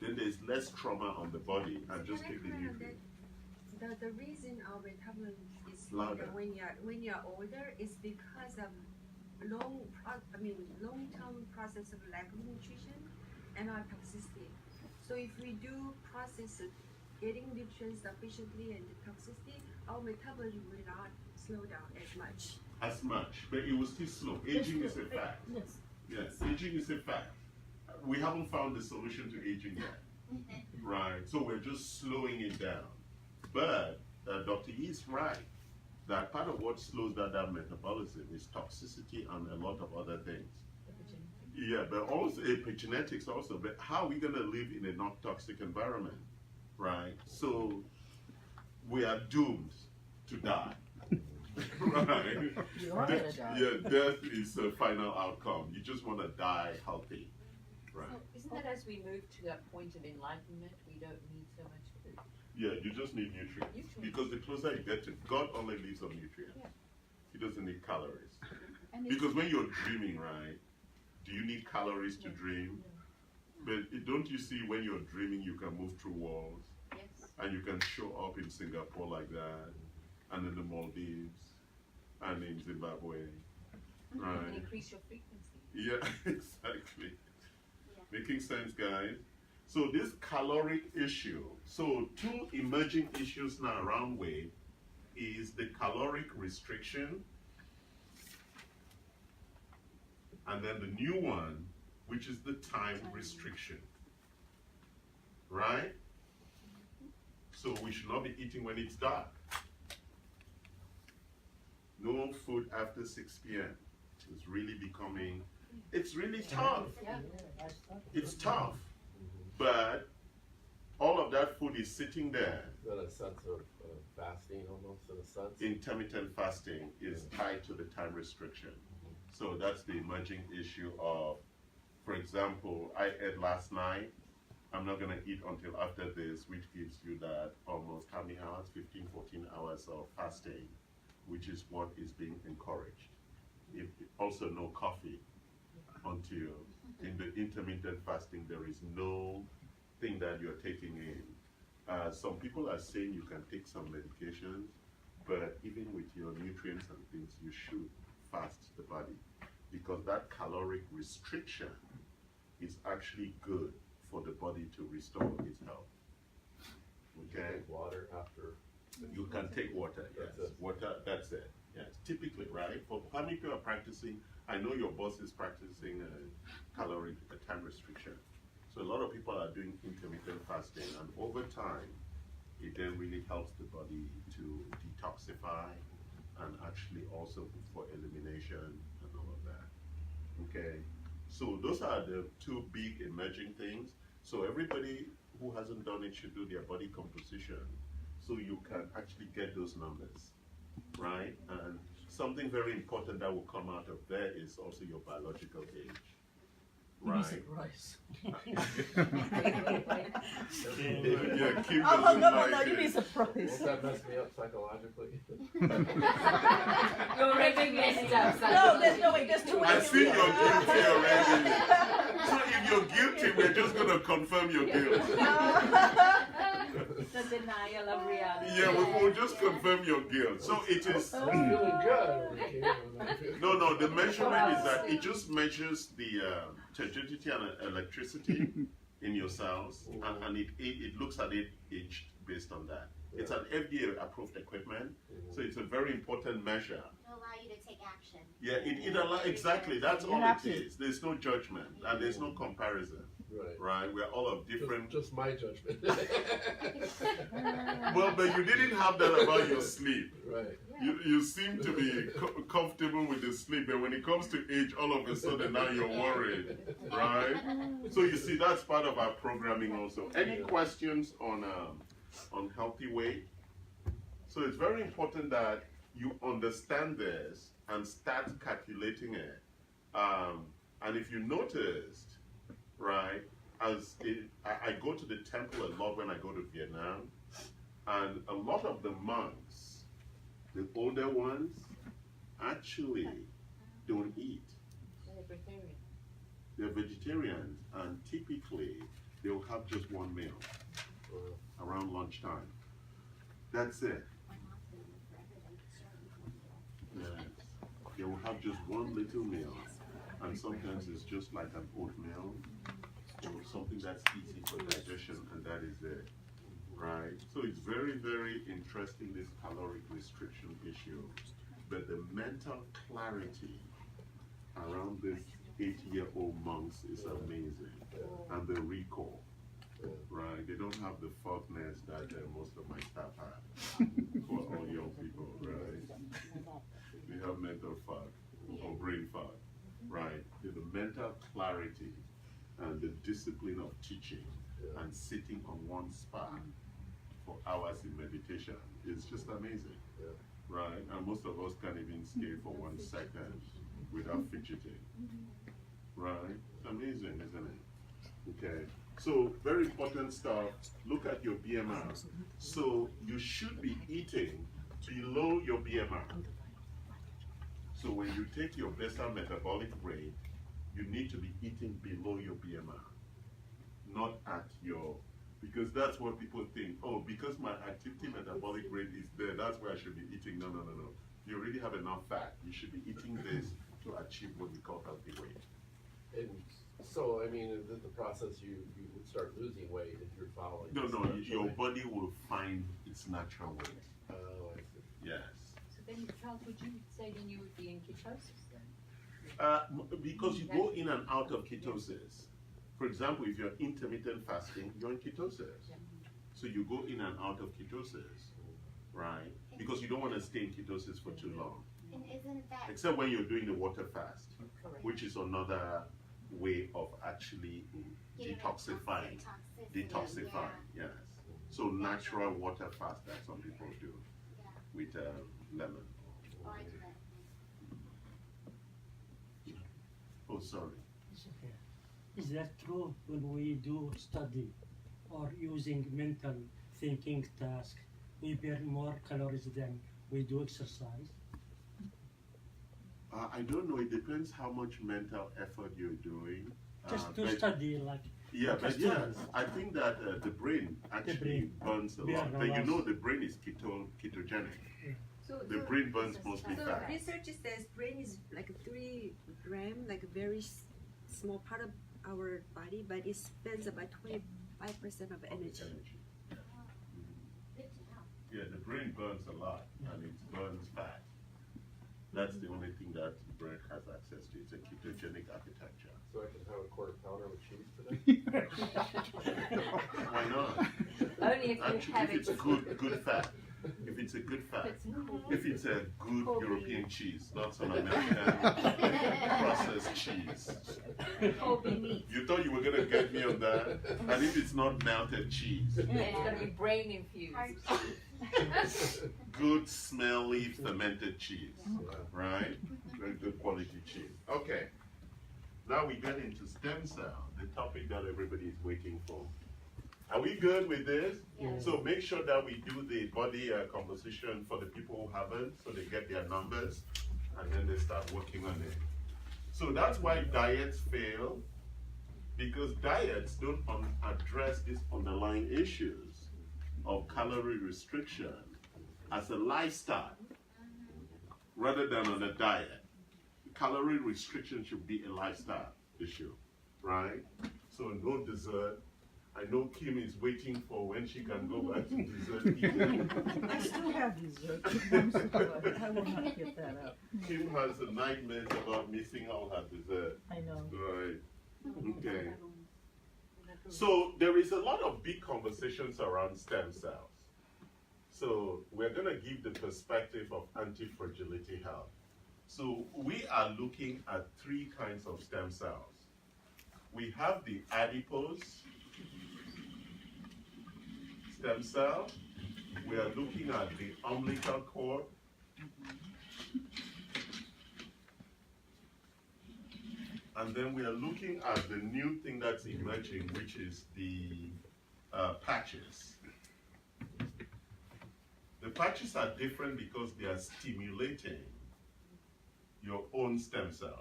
then there's less trauma on the body and just take the nutrients. The reason our metabolism is Louder. when you're older is because of long-term process of lack of nutrition and our toxicity. So if we do process it, getting nutrients sufficiently and the toxicity, our metabolism will not slow down as much. As much, but it will still slow. Aging is a fact. Yes. Yes, aging is a fact. We haven't found the solution to aging yet. Right, so we're just slowing it down. But Dr. E is right that part of what slows down that metabolism is toxicity and a lot of other things. Yeah, but also epigenetics also. But how are we going to live in a not toxic environment, right? So we are doomed to die, right? You are gonna die. Yeah, death is a final outcome. You just want to die healthy, right? So isn't that as we move to that point of enlightenment, we don't need so much food? Yeah, you just need nutrients. Nutrients. Because the closer you get to God only lives on nutrients. Yeah. He doesn't need calories. And it's- Because when you're dreaming, right, do you need calories to dream? But don't you see when you're dreaming you can move through walls yes. and you can show up in Singapore like that and in the Maldives and in Zimbabwe. And Right. increase your frequency. Yeah, exactly. Making sense, guys? So this caloric issue, so two emerging issues now around weight is the caloric restriction And then the new one, which is the time restriction, right? So we should not be eating when it's dark. No food after 6 p.m. It's really becoming, it's really tough. Yeah. It's tough. But all of that food is sitting there. Is that a sense of fasting almost, in a sense? Intermittent fasting is tied to the time restriction. So that's the emerging issue of, for example, I ate last night. I'm not going to eat until after this, which gives you that almost how many hours? 15, 14 hours of fasting, which is what is being encouraged. Also no coffee until in the intermittent fasting there is no thing that you're taking in. Some people are saying you can take some medications, but even with your nutrients and things, you should fast the body because that caloric restriction is actually good for the body to restore its health. Okay? Drink water after. You can take water, yes. That's it. Water, that's it. Yes, typically, right? For how many people are practicing? I know your boss is practicing caloric time restriction. So a lot of people are doing intermittent fasting, and over time, it then really helps the body to detoxify and actually also for elimination and all of that. Okay, so those are the two big emerging things. So everybody who hasn't done it should do their body composition so you can actually get those numbers, right? And something very important that will come out of there is also your biological age. Right. Surprise. Yeah, Kim Oh, doesn't no, like you'd be it. surprised. Won't that mess me up psychologically? You're already messed up. No, there's no way. There's too I many. see you're guilty already. So if you're guilty, we're just going to confirm your guilt. The denial of reality. Yeah, we'll just confirm your guilt. So it is. I'm feeling good. No, the measurement is that it just measures the turgidity and electricity in your cells, and it looks at it aged based on that. It's an FDA approved equipment, so it's a very important measure. It'll allow you to take action. Yeah, it allows, exactly, that's all it is. There's no judgment, and there's no comparison, right? We're all of different. Just my judgment. Well, but you didn't have that about your sleep. Right. You seem to be comfortable with the sleep, and when it comes to age, all of a sudden now you're worried, right? So you see, that's part of our programming also. Any questions on healthy weight? So it's very important that you understand this and start calculating it. And if you noticed, right, I go to the temple a lot when I go to Vietnam, and a lot of the monks, the older ones, actually don't eat. They're vegetarians, and typically they'll have just one meal around lunchtime. That's it. Yes. They will have just one little meal, and sometimes it's just like an oatmeal or something that's easy for digestion, and that is it. Right? So it's very, very interesting, this caloric restriction issue. But the mental clarity around this 8-year-old monks is amazing. And the recall, right? They don't have the fogness that most of my staff have for all young people, right? They have mental fog or brain fog, right? The mental clarity and the discipline of teaching and sitting on one spot for hours in meditation is just amazing, right? And most of us can't even stay for 1 second without fidgeting, right? It's amazing, isn't it? Okay, so very important stuff. Look at your BMR. So you should be eating below your BMR. So when you take your basal metabolic rate, you need to be eating below your BMR, not at your, because that's what people think. Oh, because my activity metabolic rate is there, that's where I should be eating. No. You already have enough fat. You should be eating this to achieve what we call healthy weight. And so, I mean, in the process, you would start losing weight if you're following. No, this your naturally. body will find its natural weight. Oh, I see. Yes. So then, Charles, would you say then you would be in ketosis then? Because you go in and out of ketosis. For example, if you're intermittent fasting, you're in ketosis. So you go in and out of ketosis, right? Because you don't want to stay in ketosis for too long. And isn't that Except when you're doing the water fast, Correct. which is another way of actually getting rid of detoxifying. toxicity? Detoxifying, yes. So natural water fast that some people do Yeah, with lemon. or I do that. Oh, sorry. It's okay. Is that true when we do study or using mental thinking task, we burn more calories than we do exercise? I don't know. It depends how much mental effort you're doing. Just to but- study, like, Yeah, like a but yes, student. I think that the brain actually brain burns a burn lot. a But you lot. know the brain is ketogenic. So, The brain burns mostly so fat. research says brain is like 3 gram, like a very small part of our body, but it spends about 25% of energy. Good to know. Yeah, the brain burns a lot and it burns fat. That's the only thing that the brain has access to. It's a ketogenic architecture. So I can have a quarter pounder with cheese today? Why not? Only if you Actually, have if it. it's good fat. If it's a good fat. If it's a good European cheese, not some American processed cheese. Kobe meat. You thought you were gonna get me on that? And if it's not melted cheese, And it's gonna be brain infused. Hard good smelly fermented cheese, Yeah. right? Very good quality cheese. Okay. Now we get into stem cell, the topic that everybody is waiting for. Are we good with this? Yeah. So make sure that we do the body composition for the people who haven't, so they get their numbers, and then they start working on it. So that's why diets fail, because diets don't address these underlying issues of calorie restriction as a lifestyle, rather than on a diet. Calorie restriction should be a lifestyle issue, right? So no dessert. I know Kim is waiting for when she can go back to dessert eating. I still have dessert. I'm sorry. I will not give that up. Kim has a nightmare about missing out her dessert, I know. right? Okay. So there is a lot of big conversations around stem cells. So we're going to give the perspective of anti-fragility health. So we are looking at 3 kinds of stem cells. We have the adipose stem cell. We are looking at the umbilical cord. And then we are looking at the new thing that's emerging, which is the patches. The patches are different because they are stimulating your own stem cells.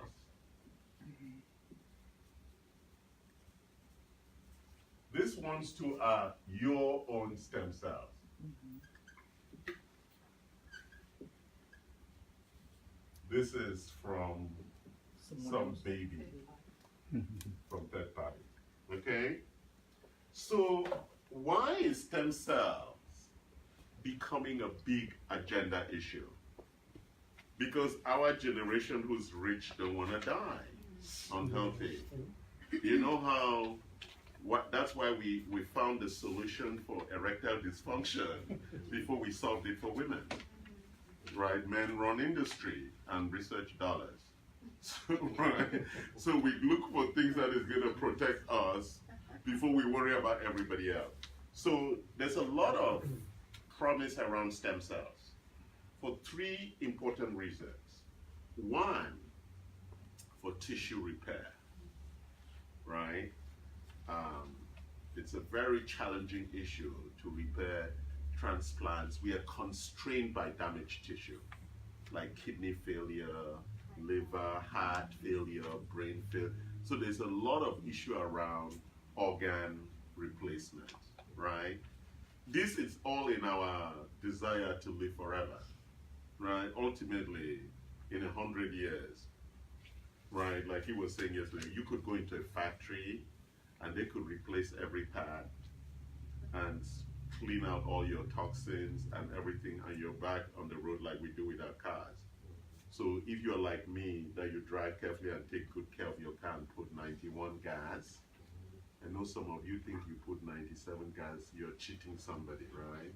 These ones too are your own stem cells. This is from some baby, from third party. Okay? So why is stem cells becoming a big agenda issue? Because our generation who's rich don't want to die unhealthy. You know how, that's why we found the solution for erectile dysfunction before we solved it for women. Right? Men run industry and research dollars. So, right? So we look for things that is going to protect us before we worry about everybody else. So there's a lot of promise around stem cells for 3 important reasons. One, for tissue repair, right? It's a very challenging issue to repair transplants. We are constrained by damaged tissue, like kidney failure, liver, heart failure, brain failure. So there's a lot of issue around organ replacement, right? This is all in our desire to live forever, right? Ultimately, in 100 years, right? Like he was saying yesterday, you could go into a factory and they could replace every part and clean out all your toxins and everything, and you're back on the road like we do with our cars. So if you're like me, that you drive carefully and take good care of your car and put 91 gas, I know some of you think you put 97 gas, you're cheating somebody, right?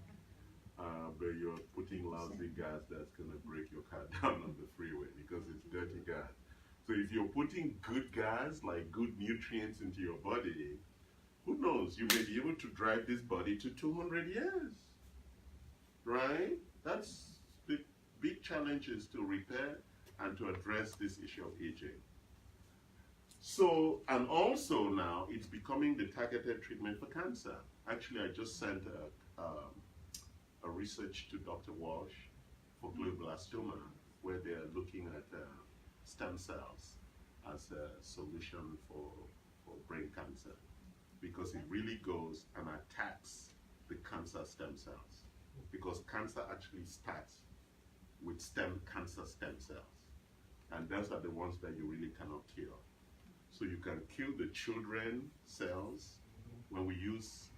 But you're putting lousy gas that's going to break your car down on the freeway because it's dirty gas. So if you're putting good gas, like good nutrients into your body, who knows, you may be able to drive this body to 200 years, right? That's the big challenge, is to repair and to address this issue of aging. So, and also now, it's becoming the targeted treatment for cancer. Actually, I just sent a research to Dr. Walsh for glioblastoma, where they're looking at stem cells as a solution for brain cancer, because it really goes and attacks the cancer stem cells. Because cancer actually starts with cancer stem cells, and those are the ones that you really cannot kill. So you can kill the children cells. When we use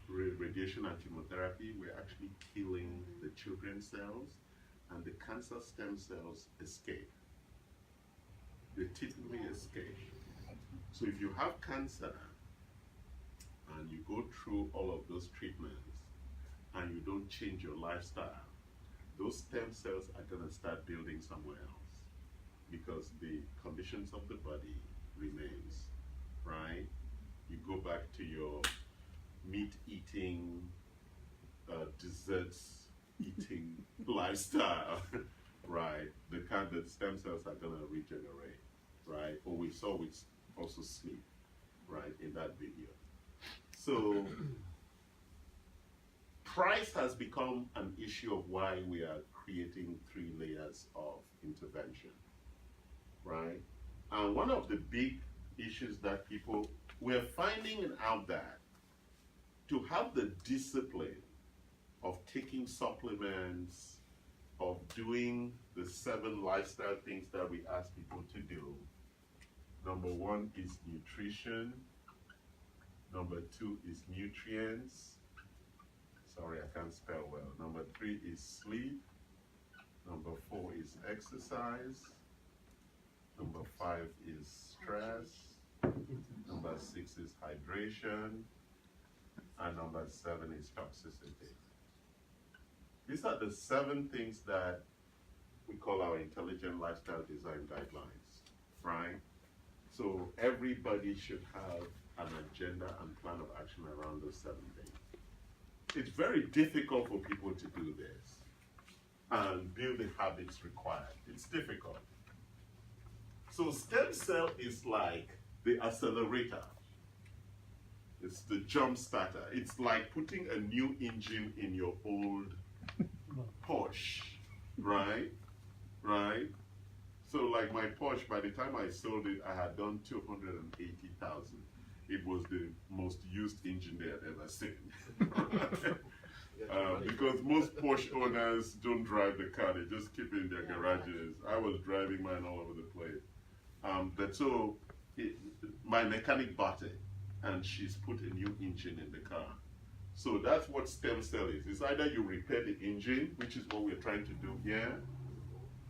radiation and chemotherapy, we're actually killing the children's cells, and the cancer stem cells escape. They typically escape. So if you have cancer and you go through all of those treatments and you don't change your lifestyle, those stem cells are going to start building somewhere else, because the conditions of the body remains, right? You go back to your meat eating, desserts eating lifestyle, right? The stem cells are going to regenerate, right? Or we saw with also sleep, right, in that video. So price has become an issue of why we are creating 3 layers of intervention, right? And one of the big issues that we're finding out that to have the discipline of taking supplements, of doing the 7 lifestyle things that we ask people to do, number 1 is nutrition, number 2 is nutrients, sorry, I can't spell well, number 3 is sleep, number 4 is exercise, number 5 is stress, number 6 is hydration, and number 7 is toxicity. These are the 7 things that we call our intelligent lifestyle design guidelines, right? So everybody should have an agenda and plan of action around those 7 things. It's very difficult for people to do this and build the habits required. It's difficult. So stem cell is like the accelerator. It's the jump starter. It's like putting a new engine in your old Porsche, right? Right? So like my Porsche, by the time I sold it, I had done 280,000. It was the most used engine they had ever seen. Because most Porsche owners don't drive the car, they just keep it in their garages. I was driving mine all over the place. My mechanic bought it, and she's put a new engine in the car. So that's what stem cell is. It's either you repair the engine, which is what we're trying to do here,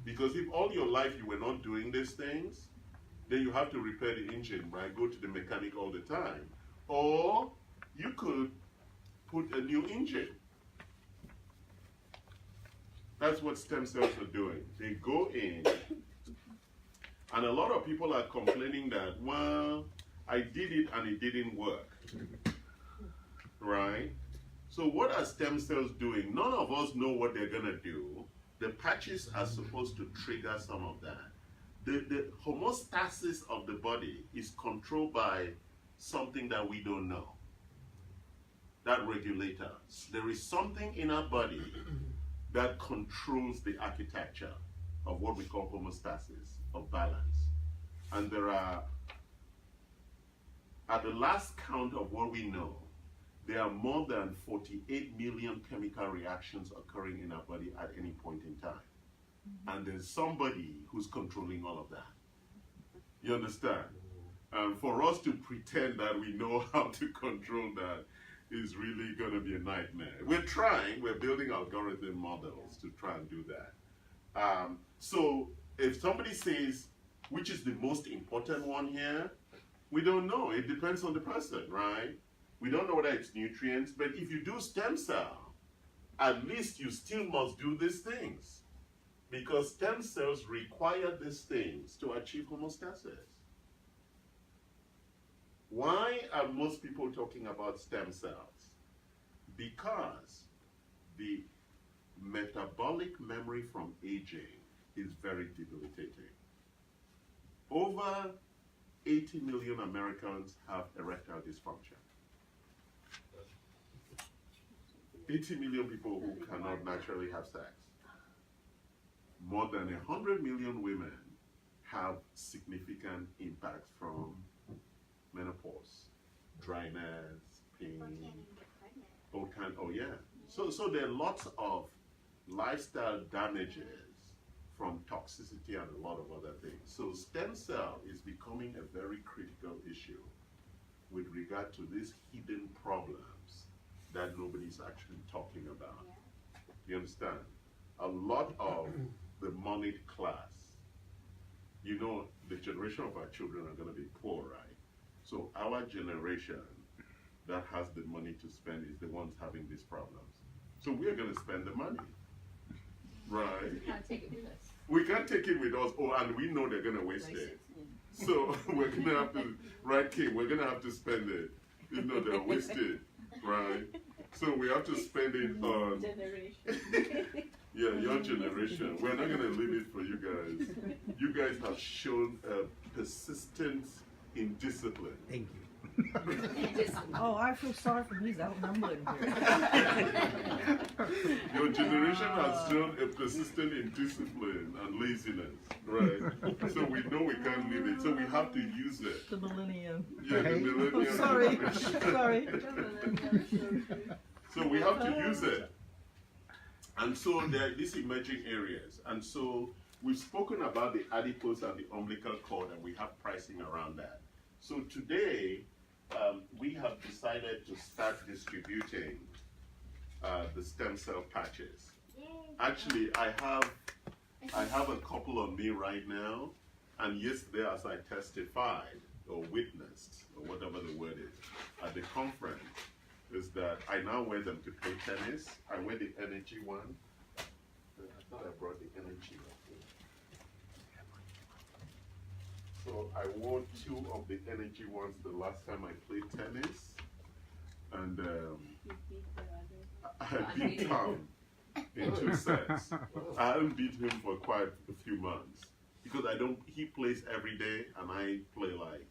because if all your life you were not doing these things, then you have to repair the engine, right? Go to the mechanic all the time. Or you could put a new engine. That's what stem cells are doing. They go in, and a lot of people are complaining that, well, I did it and it didn't work, right? So what are stem cells doing? None of us know what they're gonna do. The patches are supposed to trigger some of that. The homeostasis of the body is controlled by something that we don't know. That regulator. There is something in our body that controls the architecture of what we call homeostasis, of balance. And there are, at the last count of what we know, there are more than 48 million chemical reactions occurring in our body at any point in time. And there's somebody who's controlling all of that. You understand? And for us to pretend that we know how to control that is really going to be a nightmare. We're trying, we're building algorithm models to try and do that. So if somebody says, which is the most important one here, we don't know. It depends on the person, right? We don't know whether it's nutrients, but if you do stem cell, at least you still must do these things, because stem cells require these things to achieve homeostasis. Why are most people talking about stem cells? Because the metabolic memory from aging is very debilitating. Over 80 million Americans have erectile dysfunction. 80 million people who cannot naturally have sex. More than 100 million women have significant impacts from menopause, dryness, pain. Or can't even get pregnant. Oh yeah. So there are lots of lifestyle damages from toxicity and a lot of other things. So stem cell is becoming a very critical issue with regard to these hidden problems that nobody's actually talking about. Yeah. You understand? A lot of the moneyed class, you know, the generation of our children are going to be poor, right? So our generation that has the money to spend is the ones having these problems. So we're going to spend the money, right? We can't take it with us. We can't take it with us, and we know they're going to waste it. So we're going to have to, right, King, we're going to have to spend it. You know, they're wasted, right? So we have to spend it on, Generation. yeah, your generation. We're not going to leave it for you guys. You guys have shown persistence in discipline. Thank you. Oh, I feel sorry for these outnumbered here. Your generation has shown a persistent in discipline and laziness, right? So we know we can't leave it, so we have to use it. The millennium. Yeah, the millennium. Sorry, sorry. So we have to use it. And so there are these emerging areas. And so we've spoken about the adipose and the umbilical cord, and we have pricing around that. So today, we have decided to start distributing the stem cell patches. Yay. Actually, I have a couple on me right now, and yesterday as I testified or witnessed, or whatever the word is, at the conference, is that I now wear them to play tennis. I wear the energy one. I thought I brought the energy one. So I wore 2 of the energy ones the last time I played tennis, and I beat Tom in 2 sets. I haven't beat him for quite a few months because he plays every day and I play like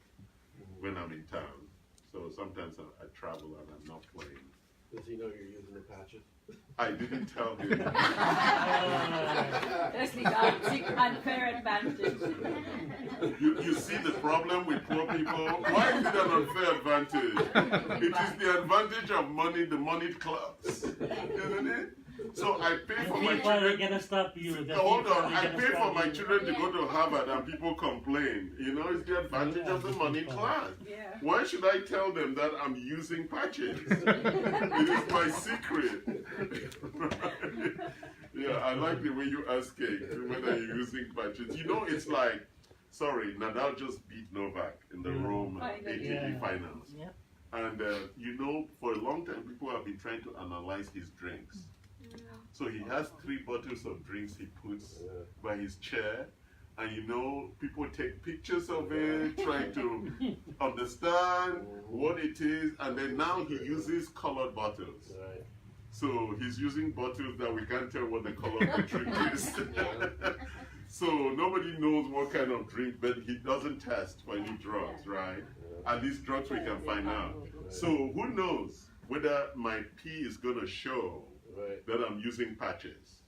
when I'm in town. So sometimes I travel and I'm not playing. Does he know you're using the patches? I didn't tell him. That's the unfair advantage. You see the problem with poor people? Why is it an unfair advantage? It is the advantage of money, the moneyed clubs, isn't it? So I pay for my People are children. gonna stop you. The Hold people on, are I gonna pay for stop my you. children to go to Harvard and people complain. You know, it's the advantage of the moneyed class. Yeah. Why should I tell them that I'm using patches? It is my secret. Yeah, I like the way you ask Kate whether you're using patches. You know, it's like, sorry, Nadal just beat Novak in the Rome ATP Yeah. finals. Yep. And you know, for a long time, people have been trying to analyze his drinks. So he has 3 bottles of drinks he puts by his chair. And you know, people take pictures of it, trying to understand what it is. And then now he uses colored bottles. Right. So he's using bottles that we can't tell what the color of the drink is. So nobody knows what kind of drink, but he doesn't test for any drugs, right? At least drugs we can find out. So who knows whether my pee is going to show Right. that I'm using patches.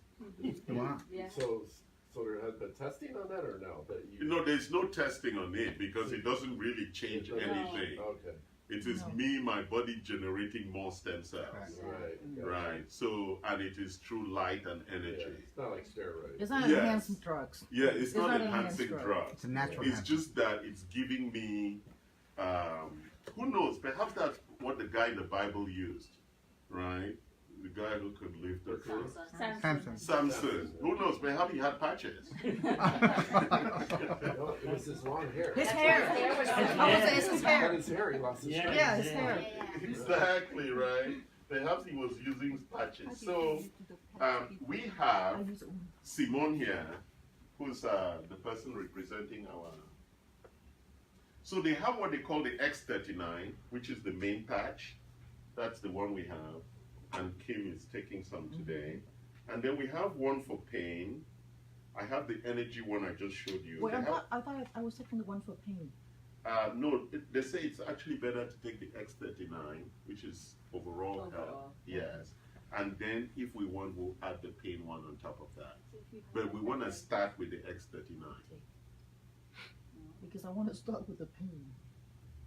Wow. Yeah. So there has been testing on that or no? That You know, there's no testing on it because it doesn't really change it doesn't- anything. Okay. It is No. me, my body generating more stem cells. Right. Gotcha. Right. So, and it is through light and Yeah, energy. it's not like steroids. It's not Yes. enhancing drugs. Yeah, it's It's not not enhancing enhanced drugs. It's a natural It's enhancer. just that it's giving me, who knows, perhaps that's what the guy in the Bible used, right? The guy who could lift the crew. Samson. Samson. Who knows? Maybe he had patches. No, it was his long hair. His hair. I would say it's his But hair. his hair, he lost his Yeah. hair. Yeah, his Yeah, hair. yeah. Exactly, right? Perhaps he was using patches. So we I have use it when- Simone here, who's the person representing our. So they have what they call the X39, which is the main patch. That's the one we have. And Kim is taking some today. And then we have one for pain. I have the energy one I just showed you. Wait, They have- I thought I was taking the one for pain. no, they say it's actually better to take the X39, which is overall health. Yes. And then if we want, we'll add the pain one on top of that. But we want to start with the X39. Because I want to start with the pain.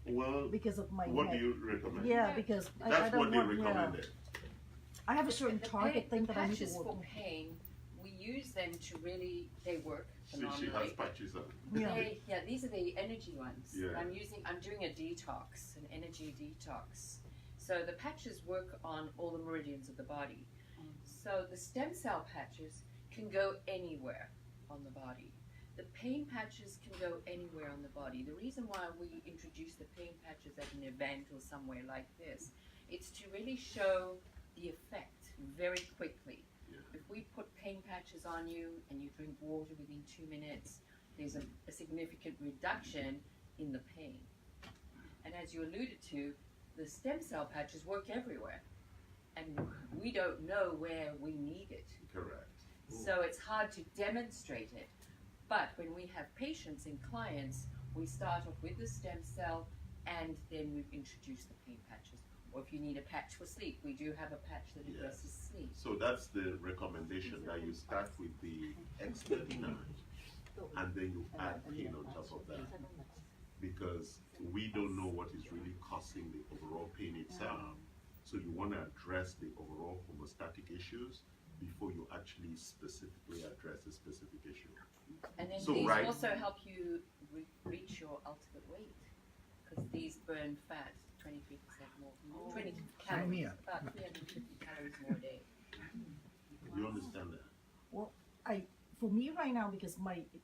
Well, Because of my what do neck. you recommend? Yeah, because I That's don't what they want, recommended. I have a certain target thing the that I need to patches work for on. pain, we use them to really, they work She has phenomenally. patches on. Yeah. Yeah, these are the energy ones. Yeah. I'm doing a detox, an energy detox. So the patches work on all the meridians of the body. So the stem cell patches can go anywhere on the body. The pain patches can go anywhere on the body. The reason why we introduce the pain patches at an event or somewhere like this, it's to really show the effect very quickly. Yeah. If we put pain patches on you and you drink water within 2 minutes, there's a significant reduction in the pain. And as you alluded to, the stem cell patches work everywhere. And we don't know where we need it. Correct. So it's hard to demonstrate it. But when we have patients and clients, we start off with the stem cell and then we introduce the pain patches. Or if you need a patch for sleep, we do have a patch that addresses sleep. So that's the recommendation, that you start with the X39 and then you add pain on top of that. Because we don't know what is really causing the overall pain itself. So you want to address the overall homeostatic issues before you actually specifically address a specific issue. And then So, these right. also help you reach your ultimate weight. Because these burn fat 23% more, 20 Sign me calories, up. about 350 calories more a day. You understand that? Well, for me right now, because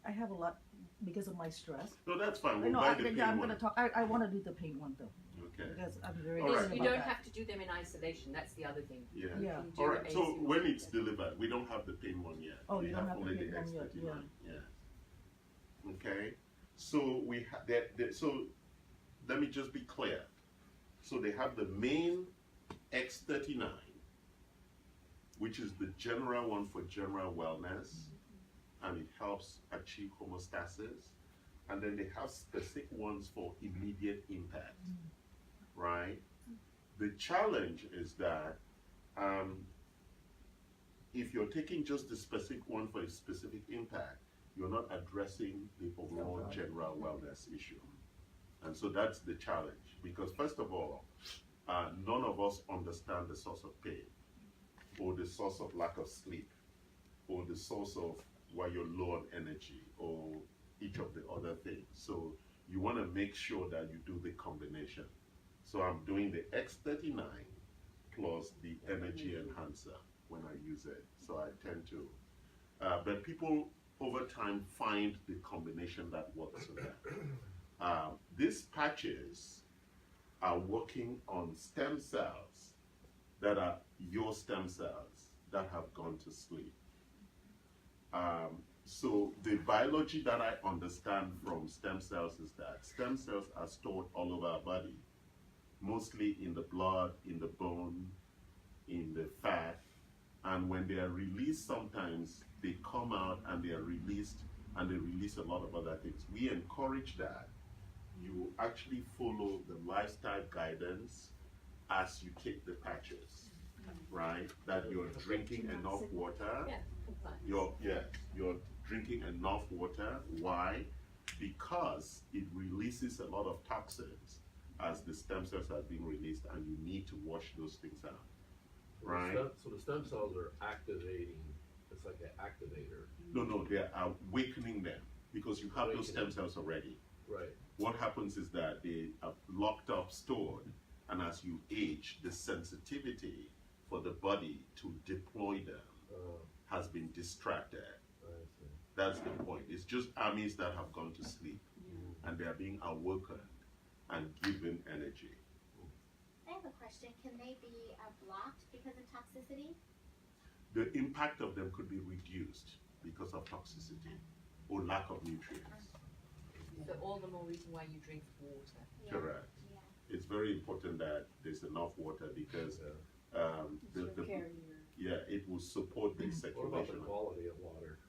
I have a lot, because of my stress. No, that's fine. I We'll know, buy the yeah, pain I'm one. gonna talk, I wanna do the pain one though, Okay. because I'm very All concerned right. You about don't that. have to do them in isolation, that's the other thing. Yeah. Yeah. You can do All right. it So AC. when it's delivered, we don't have the pain one yet. Oh, we you don't have the only pain the one yet, X39. Yeah. Okay. So we have that. So let me just be clear. So they have the main X39, which is the general one for general wellness, and it helps achieve homeostasis. And then they have specific ones for immediate impact, right? The challenge is that if you're taking just the specific one for a specific impact, you're not addressing the overall general wellness issue. And so that's the challenge, because first of all, none of us understand the source of pain, or the source of lack of sleep, or the source of why you're low on energy, or each of the other things. So you want to make sure that you do the combination. So I'm doing the X39 plus the energy enhancer when I use it. So I tend to, but people over time find the combination that works for them. These patches are working on stem cells that are your stem cells that have gone to sleep. So the biology that I understand from stem cells is that stem cells are stored all over our body, mostly in the blood, in the bone, in the fat, and when they are released, sometimes they come out and they are released, and they release a lot of other things. We encourage that you actually follow the lifestyle guidance as you take the patches, right? That you're drinking enough water. Yeah, compliance. You're drinking enough water. Why? Because it releases a lot of toxins as the stem cells are being released, and you need to wash those things out, right? So the stem cells are activating, it's like an activator. No, they're awakening them, because you have those stem Awakening. cells already. Right. What happens is that they are locked up, stored, and as you age, the sensitivity for the body to deploy them has been distracted. I see. That's the point. It's just armies that have gone to sleep and they are being awoken and given energy. I have a question. Can they be blocked because of toxicity? The impact of them could be reduced because of toxicity or lack of nutrients. So all the more reason why you drink water. Yeah. Correct. Yeah. It's very important that there's enough water because it will support the What about the circulation. quality of water?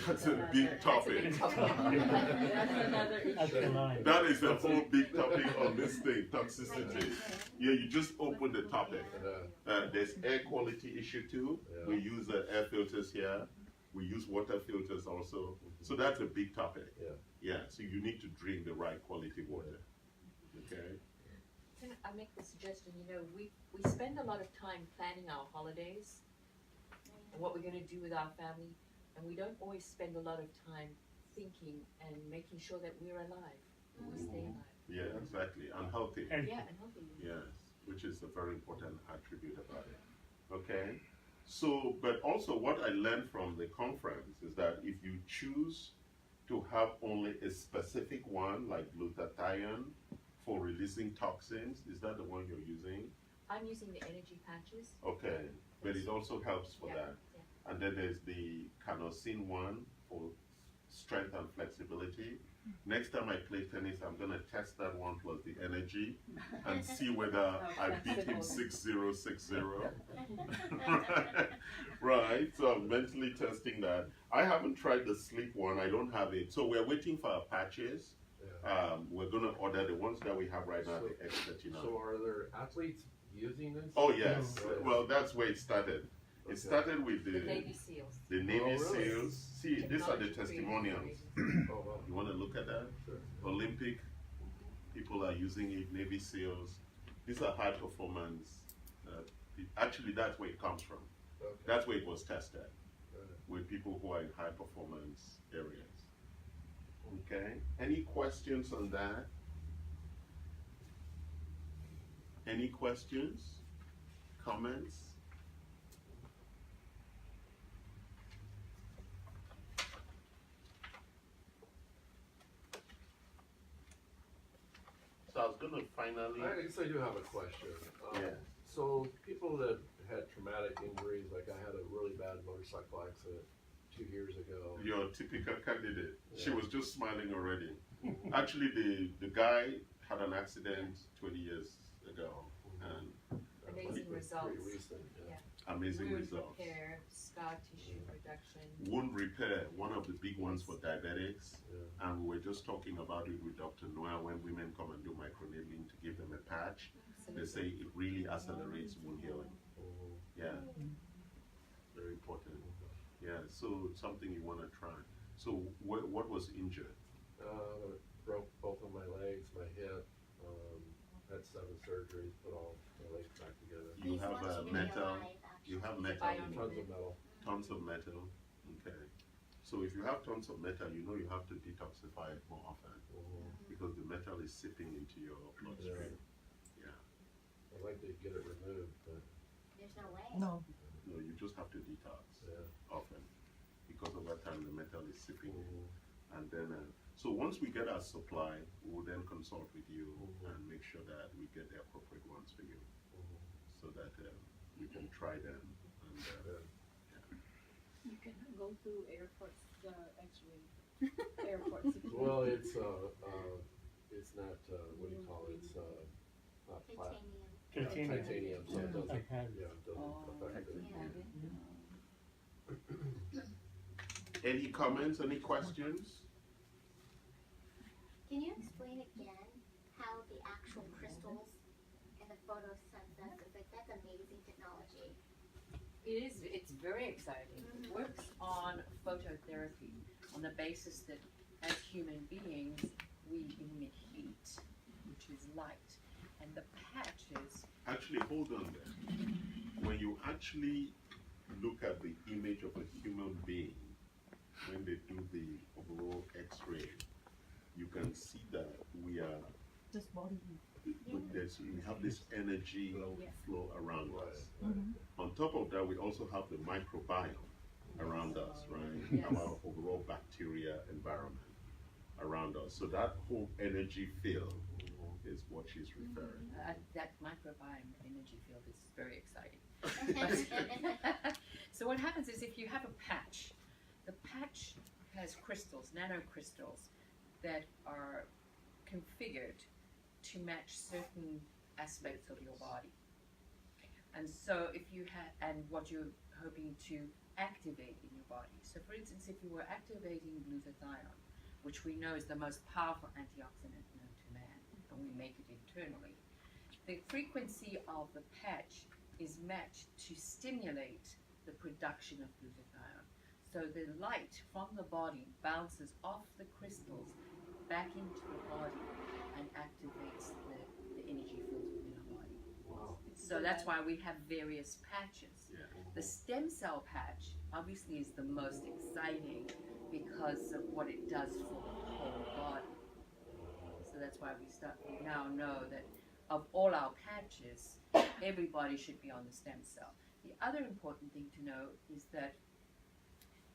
That's a big topic. That's another issue. Alkaline. That is a whole big topic on this thing, toxicity. Yeah, you just opened the topic. There's air quality issue too. Yeah. We use air filters here. We use water filters also. So that's a big topic. Yeah. Yeah, so you need to drink the right quality water. Okay? Can I make the suggestion, we spend a lot of time planning our holidays and what we're going to do with our family, and we don't always spend a lot of time thinking and making sure that we're alive, we stay alive. Yeah, exactly. And healthy. And Yeah, and healthy. Yes, which is a very important attribute about it. Okay? So, but also what I learned from the conference is that if you choose to have only a specific one, like glutathione for releasing toxins, is that the one you're using? I'm using the energy patches. Okay, but it also helps for Yeah, that. yeah. And then there's the carnosine one for strength and flexibility. Next time I play tennis, I'm gonna test that one plus the energy and see whether I beat him 6-0, 6-0. Right, so I'm mentally testing that. I haven't tried the sleep one, I don't have it. So we're waiting for our patches. Yeah. We're gonna order the ones that we have right now, the X39. So are there athletes using this? Oh yes, Oh, yeah. well that's where it started. It Okay. started with The Navy SEALs. the Navy Oh, really? SEAls. See, these are the Technology testimonials. Oh, wow. You want to look at that? Sure. Olympic people are using it, Navy SEALs. These are high performance. Actually, that's where it comes from. Okay. That's where it was tested Right. with people who are in high performance areas. Okay. Any questions on that? Any questions? Comments? So I was going to finally. I guess I do have a question. Yeah. So people that had traumatic injuries, like I had a really bad motorcycle accident 2 years ago. Your typical candidate. She Yeah. was just smiling already. Actually, the guy had an accident 20 years ago, and Amazing results. Pretty recent, yeah. amazing Wound results. repair, scar tissue reduction. Wound repair, one of the big ones for diabetics, Yeah. and we were just talking about it with Dr. Noel when women come and do microneedling to give them a patch. They say it really accelerates wound healing. Mhm. Yeah, very important. Yeah, so it's something you want to try. So what was injured? Broke both of my legs, my hip, had 7 surgeries, put all my legs back together. You He's have watching me metal. alive, You have actually. metal. Bionic. Tons of metal. Tons of metal. Okay. So if you have tons of metal, you know you have to detoxify it more often Mhm. because the metal is seeping into your bloodstream. Yeah. I'd like to get it removed, but There's no way. No. No, you just have to detox yeah. often because over time the metal is seeping in. Mhm. And then, so once we get our supply, we will then consult with you Mhm. and make sure that we get the appropriate ones for you Mhm. so that you can try them. And, You can go through airports, X-ray. Airports. if you- Well, it's not what do you call it? It's not Titanium. Titanium. titanium, so it I doesn't. have. Yeah, it doesn't affect it. Any comments, any questions? Can you explain again how the actual crystals and the photosynthesis, like that's amazing technology. It's very exciting. It works on phototherapy on the basis that as human beings, we emit heat, which is light. And the patches, Actually, hold on there. When you actually look at the image of a human being, when they do the overall X-ray, you can see that we are Just body heat. We have this energy flow around us. Mhm. On top of that, we also have the microbiome around us, right? Yes. Our overall bacteria environment around us. So that whole energy field is what she's referring to. That microbiome energy field is very exciting. So what happens is if you have a patch, the patch has crystals, nanocrystals, that are configured to match certain aspects of your body. And so if you have, and what you're hoping to activate in your body. So for instance, if you were activating glutathione, which we know is the most powerful antioxidant known to man, and we make it internally, the frequency of the patch is matched to stimulate the production of glutathione. So the light from the body bounces off the crystals back into the body and activates the energy fields within our body. Wow. So that's why we have various patches. Yeah. The stem cell patch obviously is the most exciting because of what it does for the whole body. So that's why we now know that of all our patches, everybody should be on the stem cell. The other important thing to know is that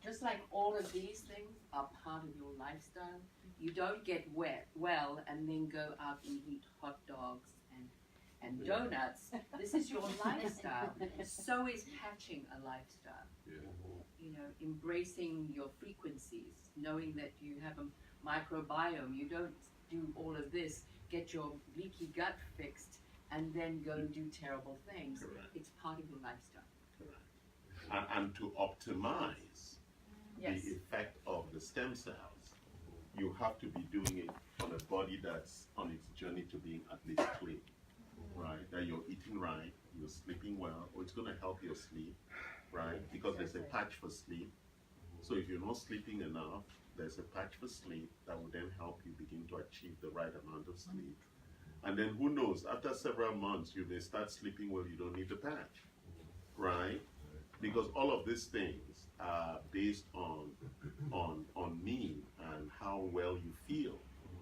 just like all of these things are part of your lifestyle, you don't get well and then go out and eat hot dogs and donuts. This is your lifestyle. So is patching a lifestyle. Yeah. You know, embracing your frequencies, knowing that you have a microbiome. You don't do all of this, get your leaky gut fixed, and then go and do terrible things. Correct. It's part of your lifestyle. Correct. And to optimize Yes. the effect of the stem cells, you have to be doing it on a body that's on its journey to being at least clean, right? That you're eating right, you're sleeping well, or it's going to help your sleep, right? Because there's a patch for sleep. So if you're not sleeping enough, there's a patch for sleep that will then help you begin to achieve the right amount of sleep. And then who knows, after several months, you may start sleeping well, you don't need the patch, right? Because all of these things are based on me and how well you feel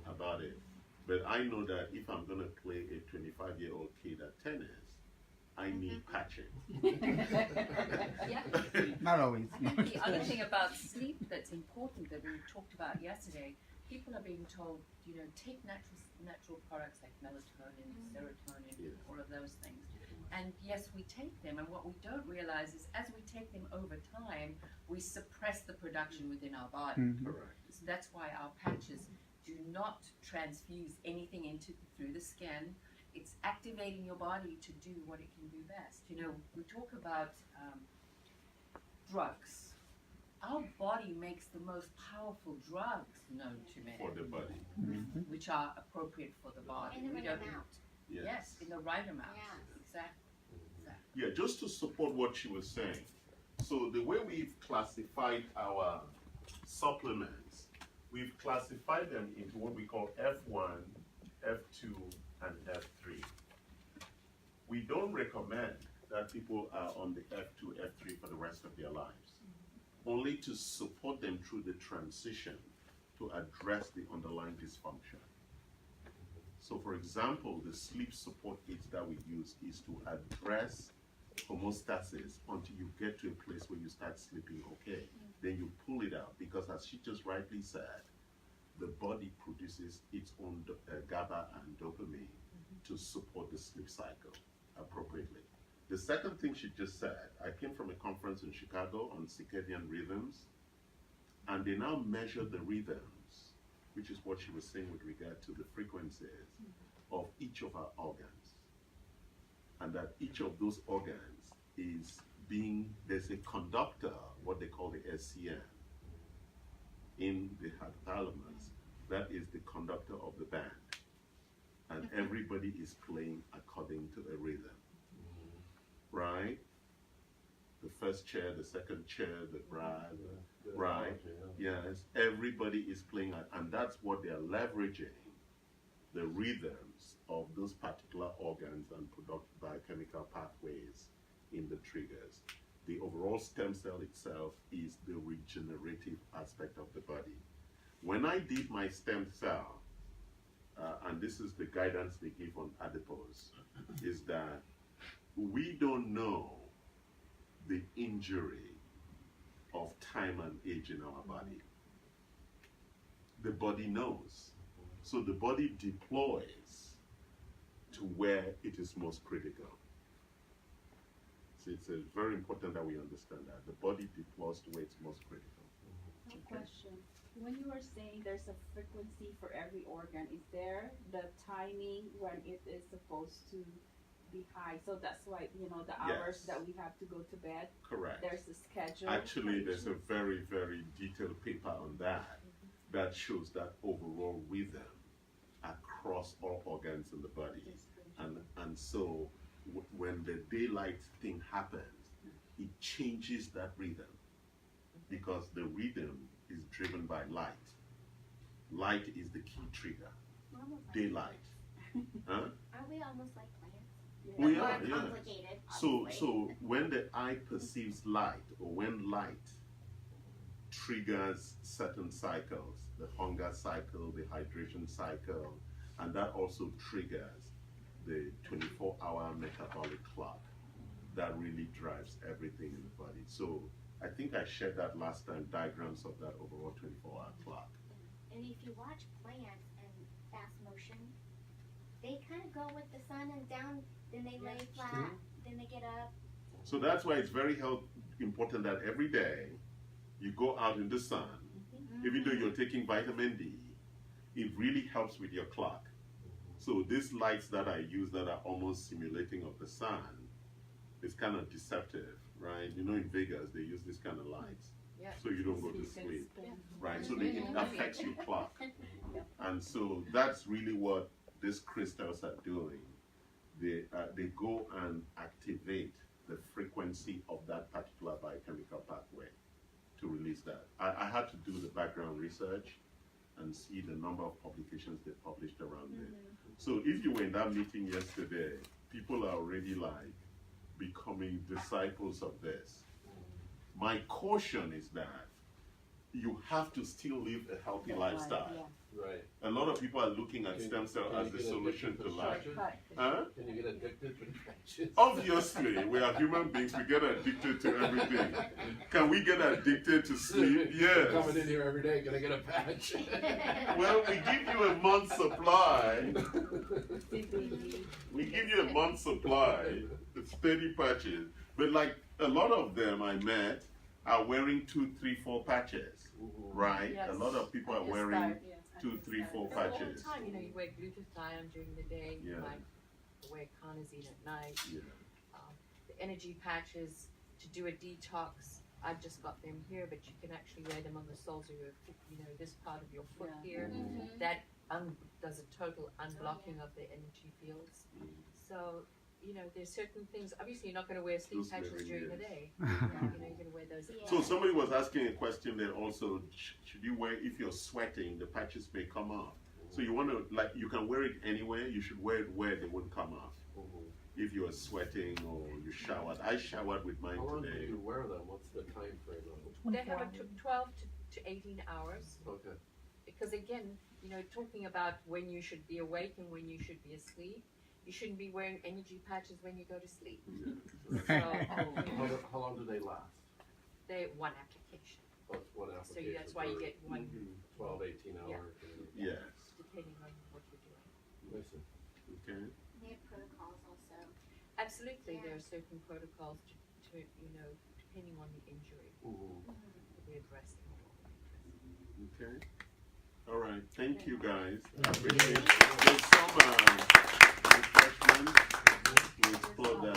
about it. But I know that if I'm going to play a 25-year-old kid at tennis, I need patching. Yeah. Not always. I think the other thing about sleep that's important that we talked about yesterday, people are being told, you know, take natural products like melatonin, serotonin, Yes. all of those things. And yes, we take them, and what we don't realize is as we take them over time, we suppress the production within our body. Correct. So that's why our patches do not transfuse anything through the skin. It's activating your body to do what it can do best. You know, we talk about drugs. Our body makes the most powerful drugs known to man, For the body. which are appropriate for the body. In the We right don't- amount. Yes, in the right amount. Yes. Exactly. Yeah, just to support what she was saying. So the way we've classified our supplements, we've classified them into what we call F1, F2, and F3. We don't recommend that people are on the F2, F3 for the rest of their lives, only to support them through the transition to address the underlying dysfunction. So for example, the sleep support aids that we use is to address homeostasis until you get to a place where you start sleeping okay. Then you pull it out because as she just rightly said, the body produces its own GABA and dopamine to support the sleep cycle appropriately. The second thing she just said, I came from a conference in Chicago on circadian rhythms, and they now measure the rhythms, which is what she was saying with regard to the frequencies of each of our organs. And that each of those organs is there's a conductor, what they call the SCN, in the hypothalamus, that is the conductor of the band. And everybody is playing according to a rhythm, right? The first chair, the second chair, the bride, right? Yes, everybody is playing, and that's what they're leveraging, the rhythms of those particular organs and product biochemical pathways in the triggers. The overall stem cell itself is the regenerative aspect of the body. When I did my stem cell, and this is the guidance they give on adipose, is that we don't know the injury of time and age in our body. The body knows. So the body deploys to where it is most critical. So it's very important that we understand that. The body deploys to where it's most critical. No question. When you are saying there's a frequency for every organ, is there the timing when it is supposed to be high? So that's why, you know, the hours Yes. that we have to go to bed, Correct. there's a schedule. Actually, there's a very, very detailed paper on that that shows that overall rhythm across all organs in the body. And so when the daylight thing happens, it changes that rhythm because the rhythm is driven by light. Light is the key trigger. We're almost like Daylight. Huh? Aren't we almost like plants? We More are, yes. complicated, So, obviously. when the eye perceives light, or when light triggers certain cycles, the hunger cycle, the hydration cycle, and that also triggers the 24-hour metabolic clock that really drives everything in the body. So I think I shared that last time, diagrams of that overall 24-hour clock. And if you watch plants in fast motion, they kind of go with the sun and down, then they lay flat, then they get up. So that's why it's very important that every day you go out in the sun, even though you're taking vitamin D, it really helps with your clock. So these lights that I use that are almost simulating of the sun, it's kind of deceptive, right? You know, in Vegas, they use this kind of lights. Yeah. So you don't go to sleep, right? So it affects your clock. And so that's really what these crystals are doing. They go and activate the frequency of that particular biochemical pathway to release that. I had to do the background research and see the number of publications they published around it. So if you were in that meeting yesterday, people are already like becoming disciples of this. My caution is that you have to still live a healthy lifestyle. Right. A lot of people are looking at stem cell as the solution to life. Huh? Can you get addicted to patches? Obviously, we are human beings. We get addicted to everything. Can we get addicted to sleep? Yes. Coming in here every day, gonna get a patch. Well, we give you a month's supply. We give you a month's supply. It's 30 patches. But like a lot of them I met are wearing 2, 3, 4 patches. Right? Yes. A lot of people are wearing 2, 3, 4 All the patches. time, you know, you wear glutathione during the day, you Yeah. might wear carnosine at night. Yeah. The energy patches to do a detox. I've just got them here, but you can actually wear them on the soles of your foot, you know, this part of your foot here. That does a total unblocking of the energy fields. So, you know, there's certain things, obviously you're not going to wear sleep Those patches living during the years. day. You know, you're going to wear those. Yeah. So somebody was asking a question there also, should you wear, if you're sweating, the patches may come off. So you want to, like, you can wear it anywhere, you should wear it where they won't come off. If you are sweating or you showered. I showered with mine How long do today. you wear them? What's the time frame of them? They have a 12 to 18 hours. Okay. Because again, you know, talking about when you should be awake and when you should be asleep, you shouldn't be wearing energy patches when you go to sleep. So, How long do they last? they're one application. Oh, it's one So application. that's why you for get one 12, 18 Yeah. hours. Yes. depending on what you're doing. Listen. Okay. They have protocols also. Absolutely, Yeah. there are certain protocols to you know, depending on the injury that we're addressing. Okay. All right. Thank you guys. I appreciate it. There's some refreshments. We explore that.